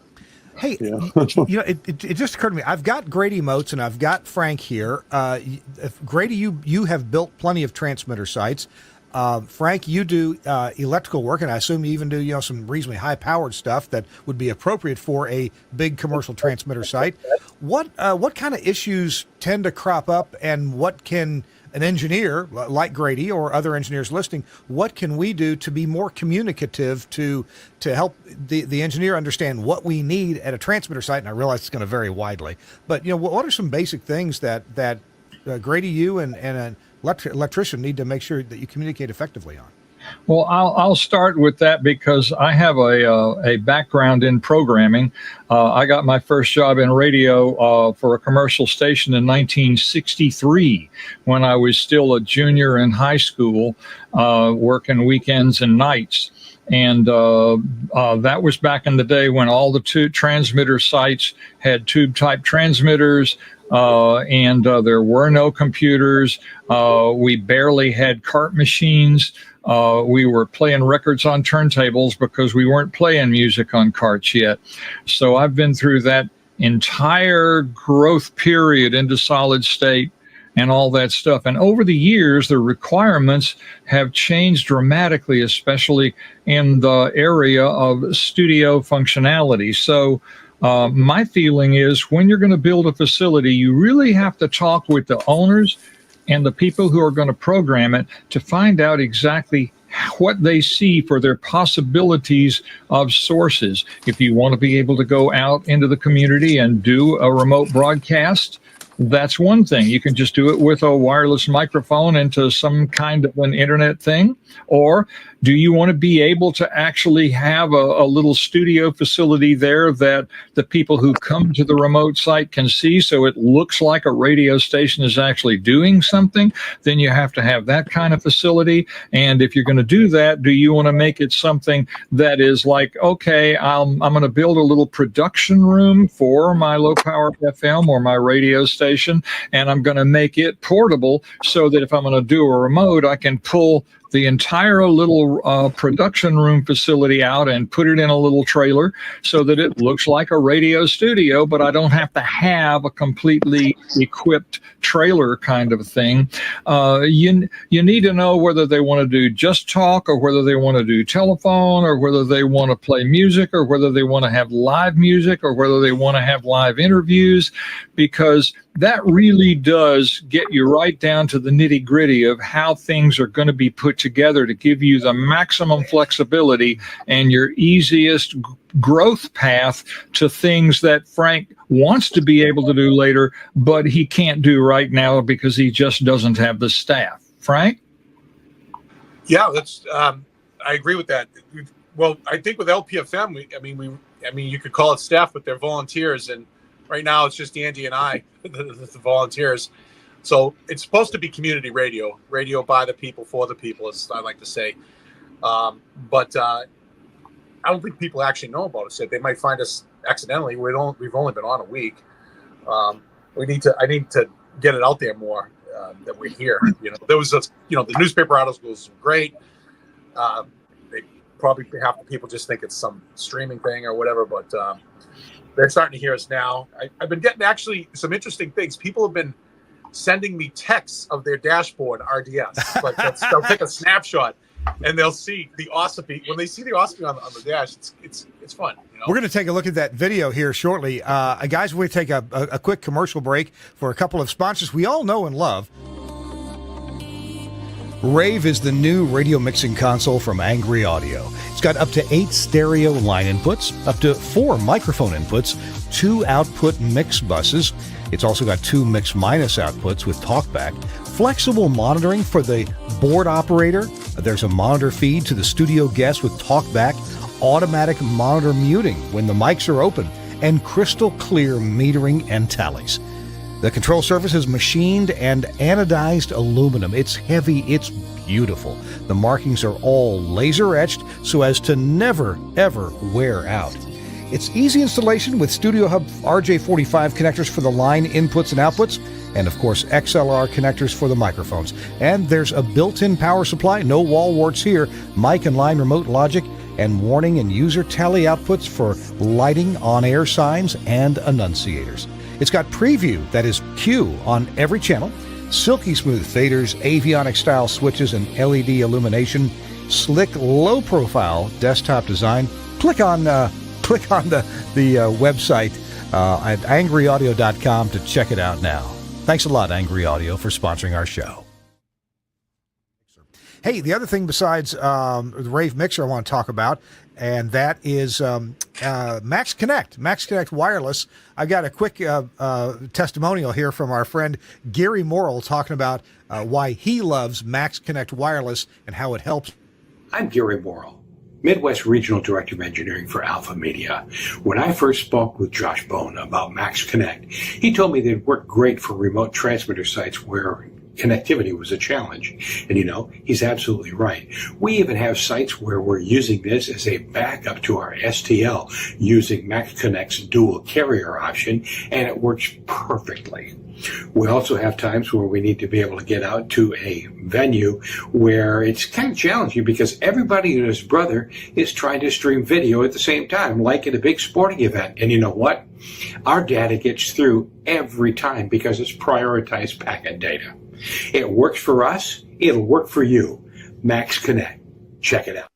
Hey, it just occurred to me. I've got Grady Moats and I've got Frank here. Grady, you have built plenty of transmitter sites. Frank, you do electrical work, and I assume you even do some reasonably high-powered stuff that would be appropriate for a big commercial transmitter site. What kind of issues tend to crop up, and what can an engineer like Grady or other engineers listening, what can we do to be more communicative to help the engineer understand what we need at a transmitter site? And I realize it's going to vary widely, but what are some basic things that Grady, you and an electrician need to make sure that you communicate effectively on? Well, I'll start with that because I have a background in programming. I got my first job in radio for a commercial station in 1963 when I was still a junior in high school, working weekends and nights. And that was back in the day when all the transmitter sites had tube-type transmitters, and there were no computers. We barely had cart machines. We were playing records on turntables because we weren't playing music on carts yet. So I've been through that entire growth period into solid state and all that stuff. And over the years, the requirements have changed dramatically, especially in the area of studio functionality. So my feeling is when you're going to build a facility, you really have to talk with the owners and the people who are going to program it to find out exactly what they see for their possibilities of sources. If you want to be able to go out into the community and do a remote broadcast, that's one thing. You can just do it with a wireless microphone into some kind of an internet thing. Or do you want to be able to actually have a little studio facility there that the people who come to the remote site can see, so it looks like a radio station is actually doing something? Then you have to have that kind of facility. And if you're going to do that, do you want to make it something that is like, okay, I'm going to build a little production room for my low power FM or my radio station, and I'm going to make it portable so that if I'm going to do a remote, I can pull the entire little production room facility out and put it in a little trailer so that it looks like a radio studio, but I don't have to have a completely equipped trailer kind of thing. You need to know whether they want to do just talk, or whether they want to do telephone, or whether they want to play music, or whether they want to have live music, or whether they want to have live interviews, because that really does get you right down to the nitty gritty of how things are going to be put together to give you the maximum flexibility and your easiest growth path to things that Frank wants to be able to do later, but he can't do right now because he just doesn't have the staff. Frank? Yeah, that's. I agree with that. Well, I think with LPFM, you could call it staff, but they're volunteers, and right now it's just Andy and I, the volunteers. So it's supposed to be community radio by the people, for the people, as I like to say. But I don't think people actually know about us yet. They might find us accidentally. We've only been on a week. I need to get it out there more, that we're here. There was the newspaper articles were great. They probably half the people just think it's some streaming thing or whatever, but they're starting to hear us now. I've been getting actually some interesting things. People have been sending me texts of their dashboard RDS. Like they'll take a snapshot and they'll see the Ossipy. When they see the Ossipy on the dash, it's fun. We're going to take a look at that video here shortly. Guys, we're going to take a quick commercial break for a couple of sponsors we all know and love. Rave is the new radio mixing console from Angry Audio. It's got up to 8 stereo line inputs, up to 4 microphone inputs, 2 output mix buses. It's also got 2 mix minus outputs with talkback, flexible monitoring for the board operator. There's a monitor feed to the studio guest with talkback, automatic monitor muting when the mics are open, and crystal clear metering and tallies. The control surface is machined and anodized aluminum. It's heavy, it's beautiful. The markings are all laser etched so as to never, ever wear out. It's easy installation with Studio Hub RJ45 connectors for the line inputs and outputs, and of course XLR connectors for the microphones. And there's a built-in power supply, no wall warts here, mic and line remote logic, and warning and user tally outputs for lighting, on-air signs, and annunciators. It's got preview, that is Q, on every channel, silky smooth faders, avionic-style switches, and LED illumination, slick, low-profile desktop design. Click on the website at angryaudio.com to check it out now. Thanks a lot, Angry Audio, for sponsoring our show. Hey, the other thing besides the Rave Mixer I want to talk about, and that is Max Connect Wireless. I got a quick testimonial here from our friend Gary Morrill talking about why he loves Max Connect Wireless and how it helps. I'm Gary Morrill, Midwest Regional Director of Engineering for Alpha Media. When I first spoke with Josh Bone about Max Connect, he told me that it worked great for remote transmitter sites where connectivity was a challenge. And he's absolutely right. We even have sites where we're using this as a backup to our STL using Max Connect's dual carrier option, and it works perfectly. We also have times where we need to be able to get out to a venue where it's kind of challenging because everybody and his brother is trying to stream video at the same time, like at a big sporting event. And you know what? Our data gets through every time because it's prioritized packet data. It works for us. It'll work for you. Max Connect. Check it out.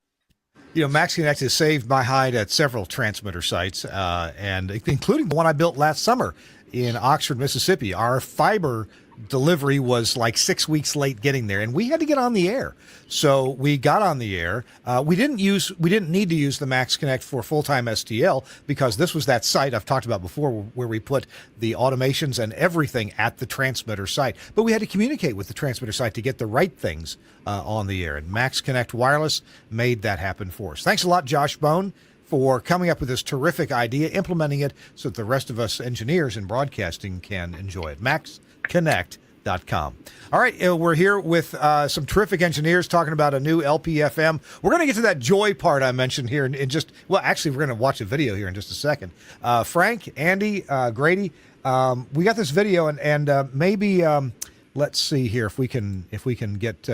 Max Connect has saved my hide at several transmitter sites, and including the one I built last summer. in Oxford, Mississippi. Our fiber delivery was like 6 weeks late getting there, and we had to get on the air. So we got on the air. We didn't need to use the Max Connect for full-time STL because this was that site I've talked about before where we put the automations and everything at the transmitter site. But we had to communicate with the transmitter site to get the right things on the air, and Max Connect Wireless made that happen for us. Thanks a lot, Josh Bone, for coming up with this terrific idea, implementing it so that the rest of us engineers in broadcasting can enjoy it. MaxConnect.com. All right, we're here with some terrific engineers talking about a new LPFM. We're going to get to that joy part I mentioned here in just, well, actually, we're going to watch a video here in just a second. Frank, Andy, Grady, we got this video, and maybe let's see here if we can get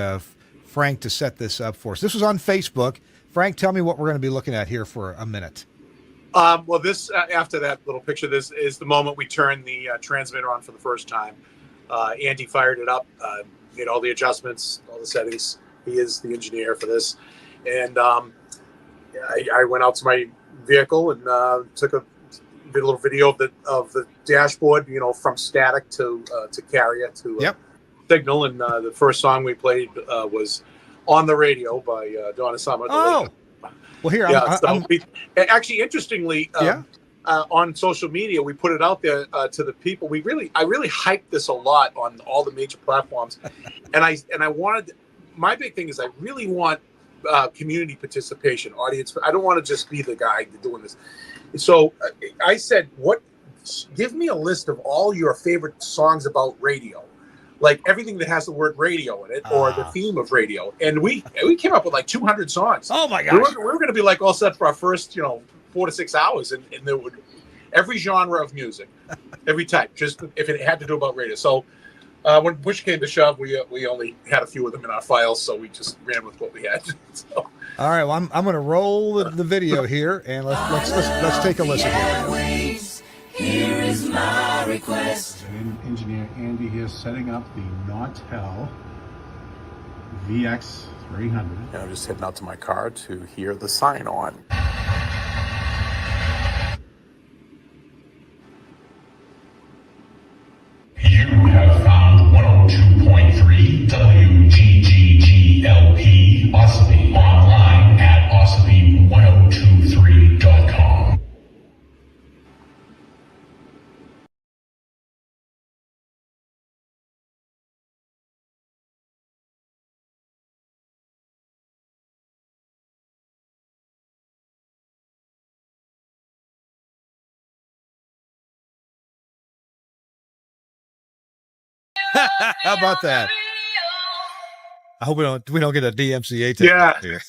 Frank to set this up for us. This was on Facebook. Frank, tell me what we're going to be looking at here for a minute. Well, this after that little picture, this is the moment we turn the transmitter on for the first time. Andy fired it up, made all the adjustments, all the settings. He is the engineer for this, and I went out to my vehicle and did a little video of the dashboard. You know, from static to carrier to signal. And the first song we played was "On the Radio" by Donna Summer. Oh, well, here. Actually, interestingly, on social media, we put it out there to the people. I really hyped this a lot on all the major platforms, and I wanted. My big thing is I really want community participation, audience. I don't want to just be the guy doing this. So I said, give me a list of all your favorite songs about radio. Like everything that has the word radio in it or the theme of radio. And we came up with like 200 songs. Oh my gosh. We were going to be like all set for our first, 4 to 6 hours. And there would every genre of music, every type, just if it had to do about radio. So when push came to shove, we only had a few of them in our files. So we just ran with what we had. So. All right. Well, I'm going to roll the video here and let's take a listen. Here is my request. Engineer Andy here setting up the Nautel VX300. I'm just heading out to my car to hear the sign on. You have found 102.3 WGGGLP Ossipee online at Ossipee1023.com. How about that? I hope we don't get a DMCA tag. Yeah, here.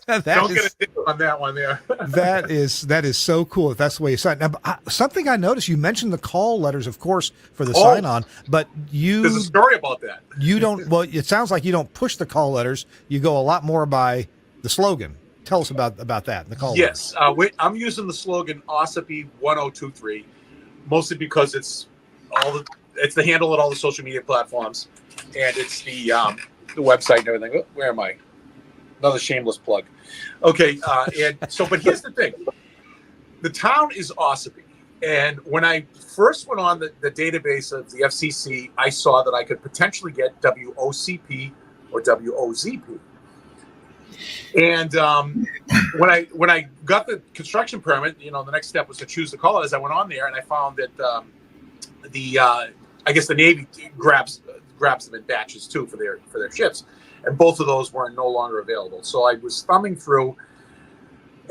Don't get a tip on that one there. that is so cool if that's the way you sign. Now, something I noticed, you mentioned the call letters, of course, for the sign on, but there's a story about that. You don't. Well, it sounds like you don't push the call letters. You go a lot more by the slogan. Tell us about that. The call. Yes, I'm using the slogan Ossipee 1023, mostly because it's the handle at all the social media platforms, and it's the website and everything. Oh, where am I? Another shameless plug. Okay, but here's the thing: the town is Ossipee, and when I first went on the database of the FCC, I saw that I could potentially get WOCP or WOZP. And when I got the construction permit, the next step was to choose the call letters. I went on there and I found that I guess the Navy grabs them in batches too for their ships, and both of those were no longer available. So I was thumbing through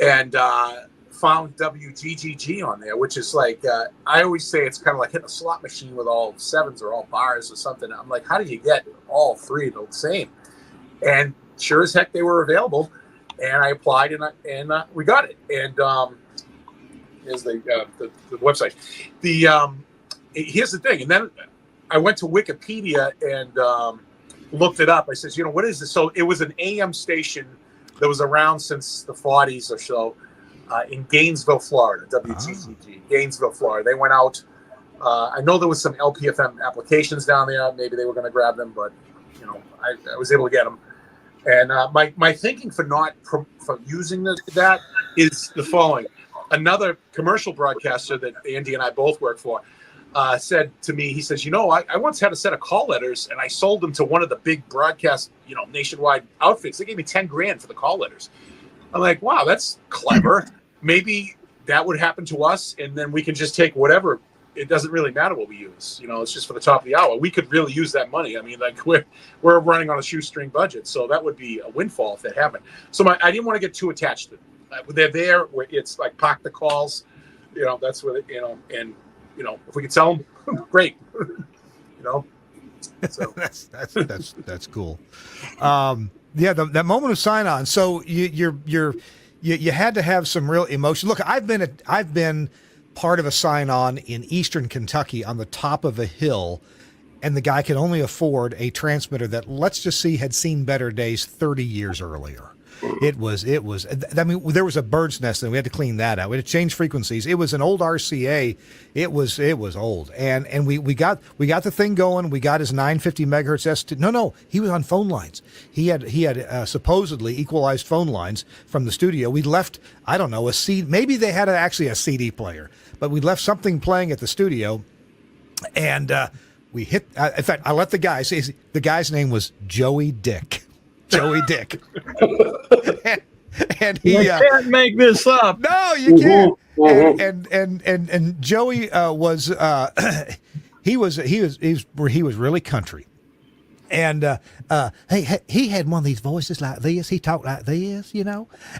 and found WGGG on there, which is like I always say it's kind of like hitting a slot machine with all sevens or all bars or something. I'm like, how do you get all three the same? And sure as heck, they were available, and I applied and we got it. And here's the website. Here's the thing, and then I went to Wikipedia and looked it up. I says, what is this? So it was an AM station that was around since the 40s or so in Gainesville, Florida, WGCG, Gainesville, Florida. They went out. I know there was some LPFM applications down there. Maybe they were going to grab them, but I was able to get them. And my thinking for using that is the following. Another commercial broadcaster that Andy and I both work for, said to me, he says, I once had a set of call letters and I sold them to one of the big broadcast, nationwide outfits. They gave me 10 grand for the call letters. I'm like, wow, that's clever. Maybe that would happen to us. And then we can just take whatever. It doesn't really matter what we use. It's just for the top of the hour. We could really use that money. I mean, like we're running on a shoestring budget. So that would be a windfall if that happened. So I didn't want to get too attached to them. They're there where it's like park the calls, that's what, and, if we could sell them, great. So that's cool. That moment of sign on. So you had to have some real emotion. Look, I've been part of a sign on in Eastern Kentucky on the top of a hill, and the guy could only afford a transmitter that, let's just see, had seen better days 30 years earlier. It was, I mean, there was a bird's nest and we had to clean that out. We had to change frequencies. It was an old RCA. It was old. And we got the thing going. We got his 950 megahertz S2. No, he was on phone lines. He had supposedly equalized phone lines from the studio. We left, I don't know, a CD. Maybe they had actually a CD player, but we left something playing at the studio, and we hit, in fact, I let the guy's name was Joey Dick. Joey Dick. and he you can't make this up. No, you can't. And Joey was he was really country. And he had one of these voices like this. He talked like this,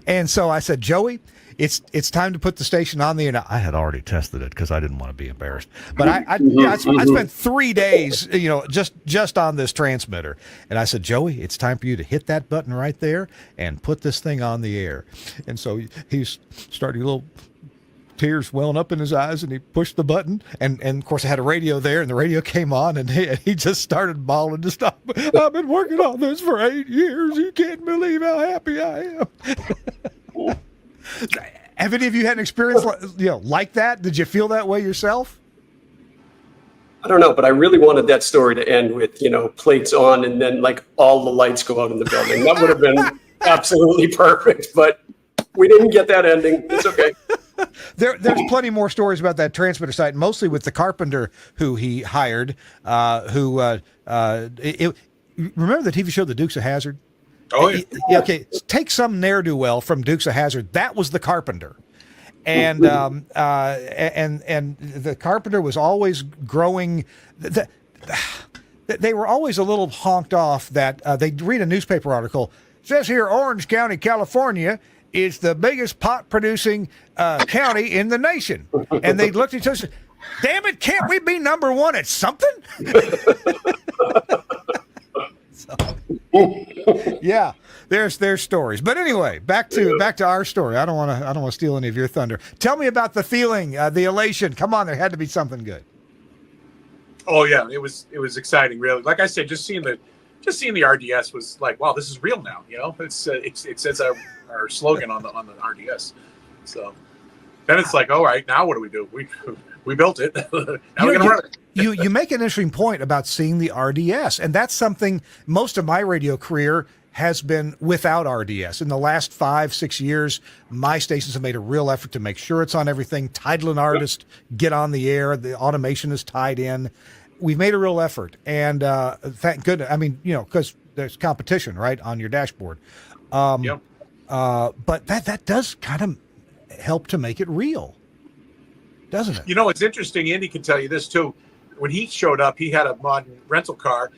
And so I said, Joey, it's time to put the station on the air. Now, I had already tested it because I didn't want to be embarrassed. But I spent 3 days, just on this transmitter. And I said, Joey, it's time for you to hit that button right there and put this thing on the air. And so he's starting a little tears welling up in his eyes, and he pushed the button, and of course I had a radio there, and the radio came on, and he just started bawling to stop. I've been working on this for 8 years. You can't believe how happy I am. Have any of you had an experience like that? Did you feel that way yourself? I don't know, but I really wanted that story to end with, plates on and then like all the lights go out in the building. That would have been absolutely perfect, but we didn't get that ending. It's okay. There's plenty more stories about that transmitter site, mostly with the carpenter who he hired, remember the TV show The Dukes of Hazzard? Oh, yeah. Okay. Take some ne'er-do-well from Dukes of Hazzard. That was the carpenter. And the carpenter was always growing. They were always a little honked off that they'd read a newspaper article. It says here, Orange County, California is the biggest pot producing county in the nation. And they looked at each other and said, damn it, can't we be number one at something? Yeah, there's stories. But anyway, back to our story. I don't want to steal any of your thunder. Tell me about the feeling, the elation. Come on, there had to be something good. Oh yeah, it was exciting, really. Like I said, just seeing the RDS was like, wow, this is real now. It says our slogan on the RDS. So then it's like, all right, now what do we do? We built it. Now we're gonna run it. You make an interesting point about seeing the RDS, and that's something most of my radio career has been without RDS. In the last 5-6 years, my stations have made a real effort to make sure it's on everything. Title and artist get on the air. The automation is tied in. We've made a real effort, and thank goodness. I mean, because there's competition, right, on your dashboard. But that does kind of help to make it real, doesn't it? It's interesting. Andy can tell you this too. When he showed up, he had a modern rental car,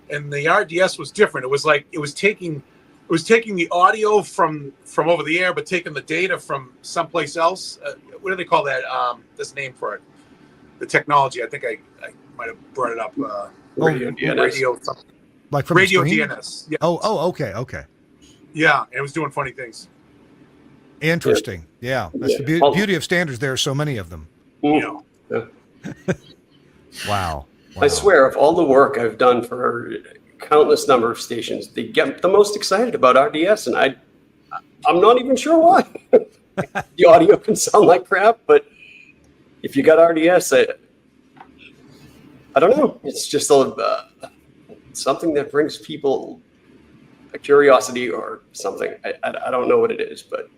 and the RDS was different. It was like it was taking the audio from over the air, but taking the data from someplace else. What do they call that? There's a name for it. The technology. I think I might have brought it up. Radio DNS. Radio something. Like from Radio the DNS. Yeah. Oh, okay. Yeah, and it was doing funny things. Interesting. Yeah, that's the beauty of standards. There are so many of them. Yeah. Wow. I swear, of all the work I've done for countless number of stations, they get the most excited about RDS, and I'm not even sure why. The audio can sound like crap, but if you got RDS, I don't know. It's just something that brings people a curiosity or something. I don't know what it is, but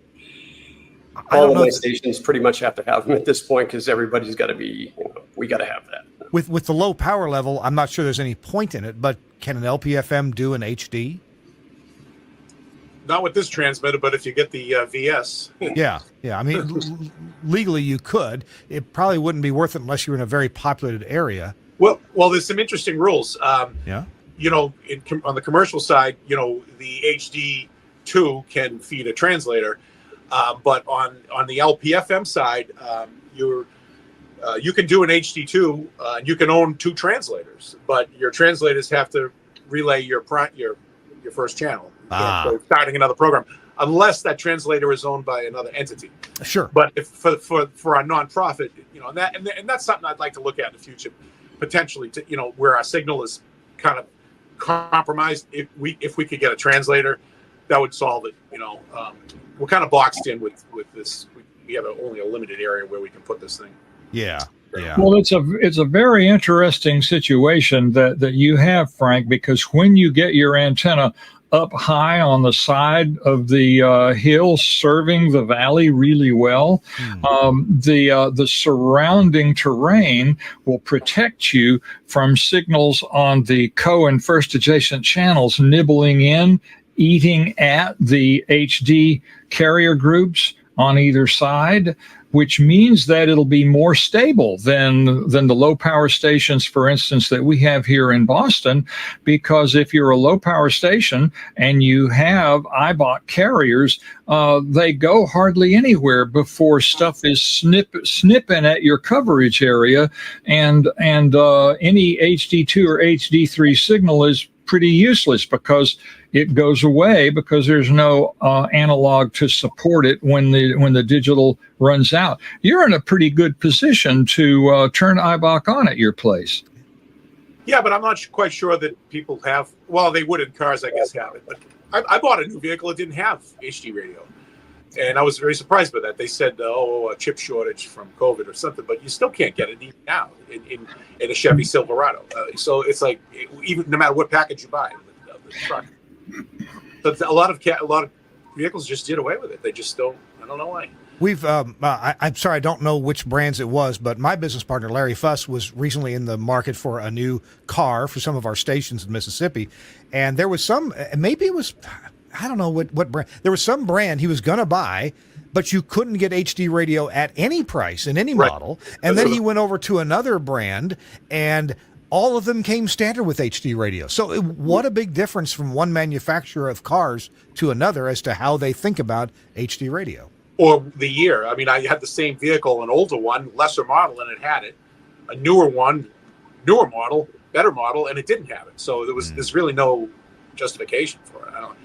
all of my stations pretty much have to have them at this point because everybody's got to be we got to have that. With the low power level, I'm not sure there's any point in it, but can an LPFM do an HD? Not with this transmitter, but if you get the VS. Yeah. I mean, legally you could. It probably wouldn't be worth it unless you're in a very populated area. Well, there's some interesting rules. Yeah. On the commercial side, the HD2 can feed a translator, but on the LPFM side, you can do an HD2, and you can own 2 translators, but your translators have to relay your first channel. So starting another program, unless that translator is owned by another entity. Sure. But if for our nonprofit, and that's something I'd like to look at in the future, potentially to where our signal is kind of compromised. If we could get a translator, that would solve it. We're kind of boxed in with this. We have only a limited area where we can put this thing. Yeah. Well, it's a very interesting situation that you have, Frank, because when you get your antenna up high on the side of the hill, serving the valley really well, the surrounding terrain will protect you from signals on the and first adjacent channels nibbling in, eating at the HD carrier groups on either side, which means that it'll be more stable than the low power stations, for instance, that we have here in Boston. Because if you're a low power station and you have IBOT carriers, they go hardly anywhere before stuff is snipping at your coverage area, and any HD2 or HD3 signal is pretty useless because it goes away because there's no analog to support it when the digital runs out. You're in a pretty good position to turn IBOC on at your place. Yeah, but I'm not quite sure that people have. Well, they would in cars, I guess, have it. But I bought a new vehicle that didn't have HD radio, and I was very surprised by that. They said, a chip shortage from COVID or something, but you still can't get it even now in a Chevy Silverado. So it's like, even no matter what package you buy of the truck. But a lot of vehicles just did away with it. They just don't. I don't know why. We've. I'm sorry, I don't know which brands it was, but my business partner Larry Fuss was recently in the market for a new car for some of our stations in Mississippi, and there was some. Maybe it was. I don't know what brand. There was some brand he was going to buy, but you couldn't get HD radio at any price in any model. And then he went over to another brand, and all of them came standard with HD radio. So what a big difference from one manufacturer of cars to another as to how they think about HD radio. Or the year. I mean, I had the same vehicle, an older one, lesser model, and it had it. A newer one, newer model, better model, and it didn't have it. So there's really no justification for it. I don't.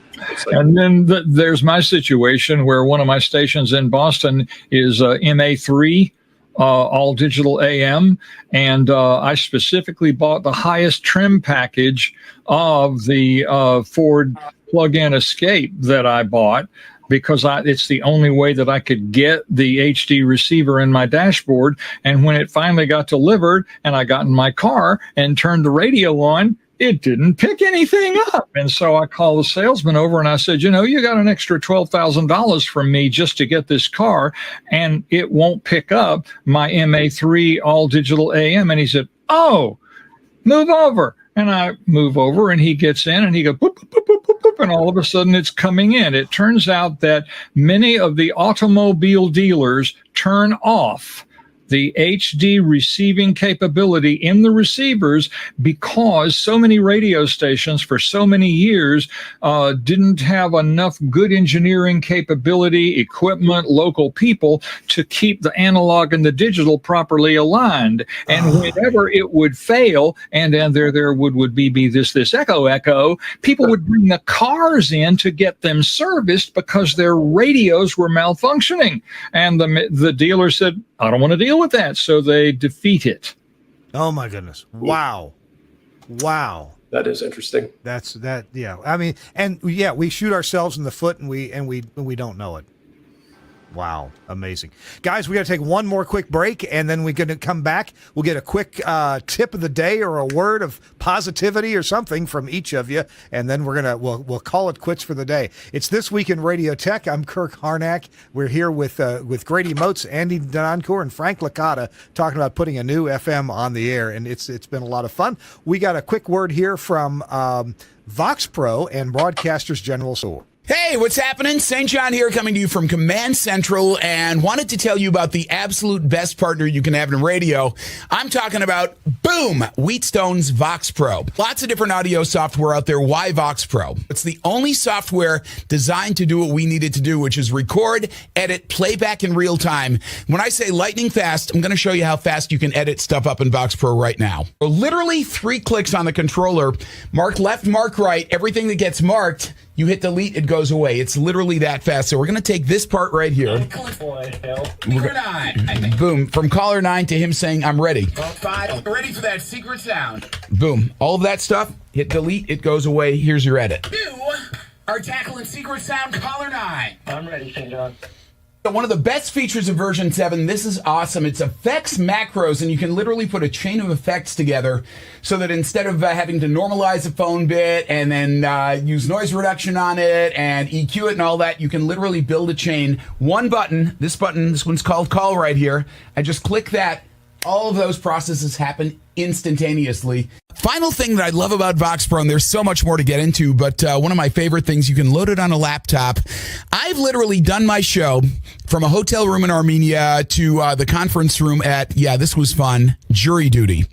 And then there's my situation where one of my stations in Boston is MA3. All digital AM, and I specifically bought the highest trim package of the Ford plug-in Escape that I bought because it's the only way that I could get the HD receiver in my dashboard. And when it finally got delivered and I got in my car and turned the radio on, it didn't pick anything up. And so I called the salesman over and I said, you got an extra $12,000 from me just to get this car, and it won't pick up my MA3 all digital AM. And he said, oh, move over. And I move over and he gets in and he goes, boop, boop, boop, boop, boop, boop, and all of a sudden it's coming in. It turns out that many of the automobile dealers turn off the HD receiving capability in the receivers because so many radio stations for so many years didn't have enough good engineering capability, equipment, local people to keep the analog and the digital properly aligned. And whenever it would fail, and then there would be this echo, people would bring the cars in to get them serviced because their radios were malfunctioning. And the dealer said, I don't want to deal with that. So they defeat it. Oh my goodness. Wow. That is interesting. Yeah. I mean, and yeah, we shoot ourselves in the foot and we don't know it. Wow, amazing. Guys, we got to take one more quick break, and then we're going to come back. We'll get a quick tip of the day or a word of positivity or something from each of you, and then we'll call it quits for the day. It's This Week in Radio Tech. I'm Kirk Harnack. We're here with Grady Moats, Andy Doncourt, and Frank Licata talking about putting a new FM on the air, and it's been a lot of fun. We got a quick word here from Vox Pro and Broadcasters General Store. Hey, what's happening? St. John here, coming to you from Command Central, and wanted to tell you about the absolute best partner you can have in radio. I'm talking about, boom, Wheatstone's Vox Pro. Lots of different audio software out there. Why Vox Pro? It's the only software designed to do what we needed to do, which is record, edit, playback in real time. When I say lightning fast, I'm going to show you how fast you can edit stuff up in Vox Pro right now. So literally 3 clicks on the controller, mark left, mark right, everything that gets marked, you hit delete, it goes away. It's literally that fast. So we're going to take this part right here. Boom. From caller 9 to him saying, I'm ready. 5, ready for that secret sound. Boom. All of that stuff, hit delete, it goes away. Here's your edit. You are tackling secret sound, caller 9. I'm ready, St. John. One of the best features of version 7, this is awesome. It's effects macros, and you can literally put a chain of effects together so that instead of having to normalize a phone bit and then use noise reduction on it and EQ it and all that, you can literally build a chain. One button, this one's called call right here. I just click that. All of those processes happen instantaneously. Final thing that I love about Vox Pro, and there's so much more to get into, but one of my favorite things, you can load it on a laptop. I've literally done my show from a hotel room in Armenia to the conference room at, this was fun, jury duty.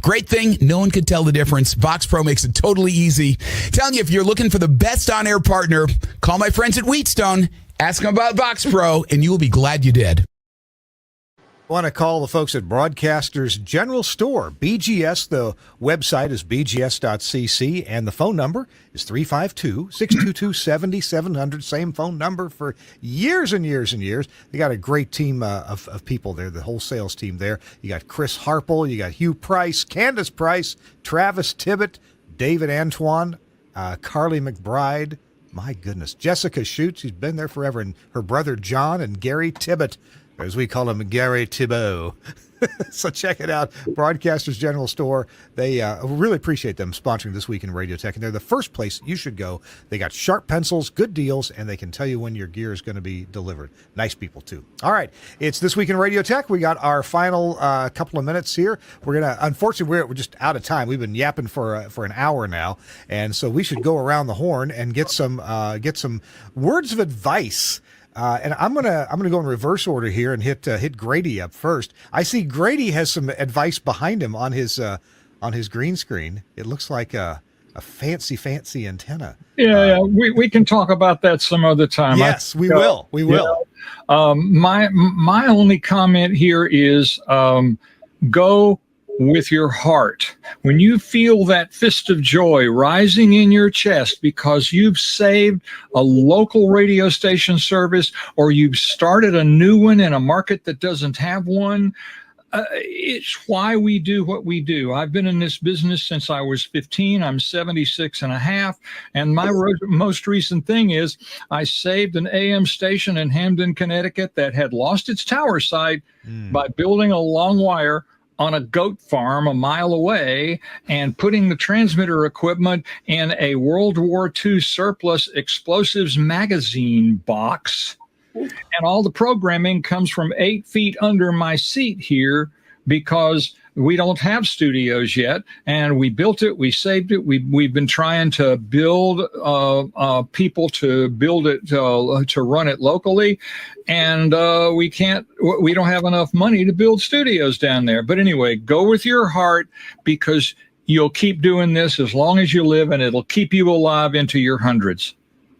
Great thing, no one could tell the difference. Vox Pro makes it totally easy. Telling you, if you're looking for the best on-air partner, call my friends at Wheatstone, ask them about Vox Pro, and you will be glad you did. I want to call the folks at Broadcasters General Store, BGS. The website is bgs.cc, and the phone number is 352-622-7700. Same phone number for years and years and years. They got a great team of people there, the whole sales team there. You got Chris Harple, you got Hugh Price, Candace Price, Travis Tibbett, David Antoine, Carly McBride. My goodness, Jessica Schutz, she's been there forever, and her brother John and Gary Tibbett, as we call him, Gary Thibault. So check it out, Broadcasters General Store. They really appreciate them sponsoring This Week in Radio Tech, and they're the first place you should go. They got sharp pencils, good deals, and they can tell you when your gear is going to be delivered. Nice people, too. All right, it's This Week in Radio Tech. We got our final couple of minutes here. We're going to, unfortunately, we're just out of time. We've been yapping for an hour now, and so we should go around the horn and get some words of advice. And I'm gonna go in reverse order here and hit Grady up first. I see Grady has some advice behind him on his green screen. It looks like a fancy antenna. Yeah, we can talk about that some other time. Yes, we will. We will. My only comment here is go with your heart. When you feel that fist of joy rising in your chest because you've saved a local radio station service or you've started a new one in a market that doesn't have one, it's why we do what we do. I've been in this business since I was 15. I'm 76 and a half. And my most recent thing is I saved an AM station in Hamden, Connecticut that had lost its tower site by building a long wire on a goat farm a mile away and putting the transmitter equipment in a World War II surplus explosives magazine box. And all the programming comes from 8 feet under my seat here because we don't have studios yet. And we built it. We saved it. We've been trying to build people to build it, to run it locally. And we don't have enough money to build studios down there. But anyway, go with your heart because you'll keep doing this as long as you live, and it'll keep you alive into your hundreds.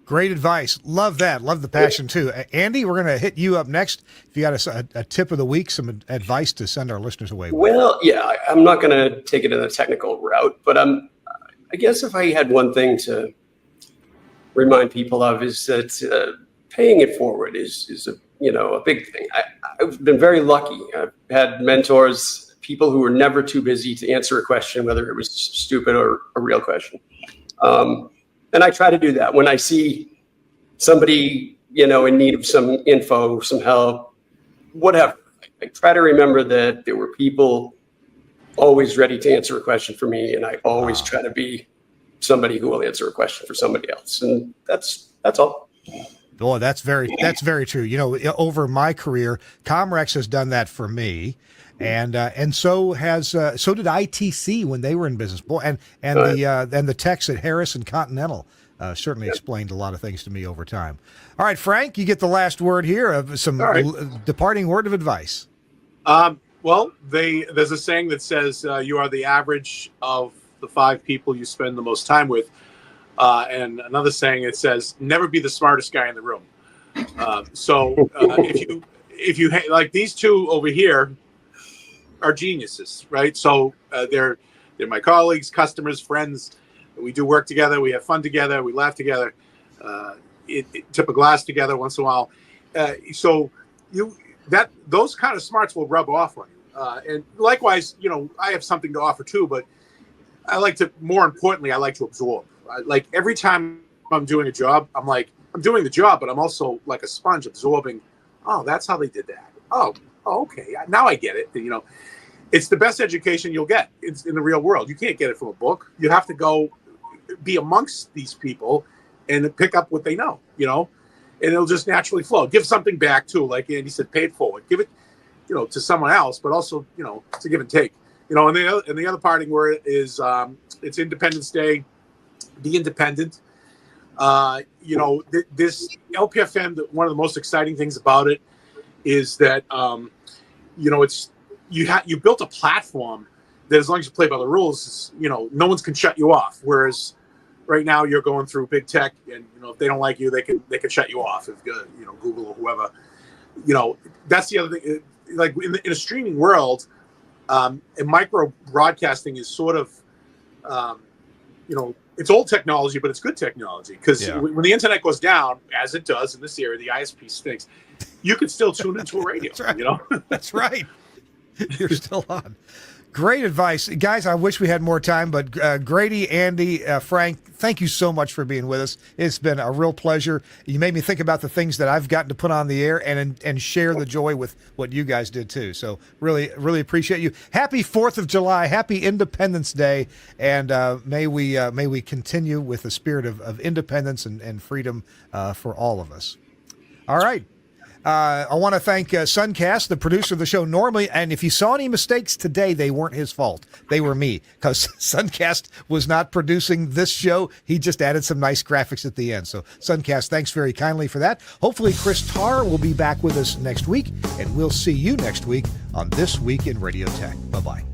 Great advice. Love that. Love the passion, too. Andy, we're going to hit you up next. If you got a tip of the week, some advice to send our listeners away with. Well, yeah, I'm not going to take it in a technical route, but I guess if I had one thing to remind people of is that paying it forward is a big thing. I've been very lucky. I've had mentors, people who were never too busy to answer a question, whether it was stupid or a real question. And I try to do that when I see somebody in need of some info, some help, whatever. I try to remember that there were people always ready to answer a question for me, and I always try to be somebody who will answer a question for somebody else, and that's all. Oh, that's very true. Over my career, Comrex has done that for me, and so did ITC when they were in business. Boy, and the techs at Harris and Continental certainly explained a lot of things to me over time. All right, Frank, you get the last word here of some departing word of advice. Well, there's a saying that says you are the average of the 5 people you spend the most time with. And another saying that says, never be the smartest guy in the room. If you like these two over here are geniuses, right? So they're my colleagues, customers, friends. We do work together. We have fun together. We laugh together. Tip a glass together once in a while. Those kind of smarts will rub off on you. And likewise, I have something to offer too, but more importantly, I like to absorb. Like every time I'm doing a job, I'm doing the job, but I'm also like a sponge absorbing. Oh, that's how they did that. Oh, okay. Now I get it. It's the best education you'll get. It's in the real world. You can't get it from a book. You have to go be amongst these people and pick up what they know, and it'll just naturally flow. Give something back too. Like Andy said, pay it forward. Give it, to someone else, but also, it's a give and take, and the other parting word is, it's Independence Day. Be independent. This LPFM, one of the most exciting things about it is that, you built a platform that as long as you play by the rules, no one can shut you off. Whereas right now you're going through big tech, and if they don't like you, they can shut you off. If Google or whoever, that's the other thing. Like in a streaming world, and micro broadcasting is sort of, it's old technology, but it's good technology because when the internet goes down, as it does in this area, the ISP stinks. You could still tune into a radio. That's right. That's right. You're still on. Great advice, guys. I wish we had more time, but Grady, Andy, Frank, thank you so much for being with us. It's been a real pleasure. You made me think about the things that I've gotten to put on the air and share the joy with what you guys did too. So really, really appreciate you. Happy 4th of July. Happy Independence Day. And may we continue with the spirit of independence and freedom for all of us. All right. I want to thank Suncast, the producer of the show normally. And if you saw any mistakes today, they weren't his fault. They were me, because Suncast was not producing this show. He just added some nice graphics at the end. So Suncast, thanks very kindly for that. Hopefully Chris Tarr will be back with us next week, and we'll see you next week on This Week in Radio Tech. Bye-bye.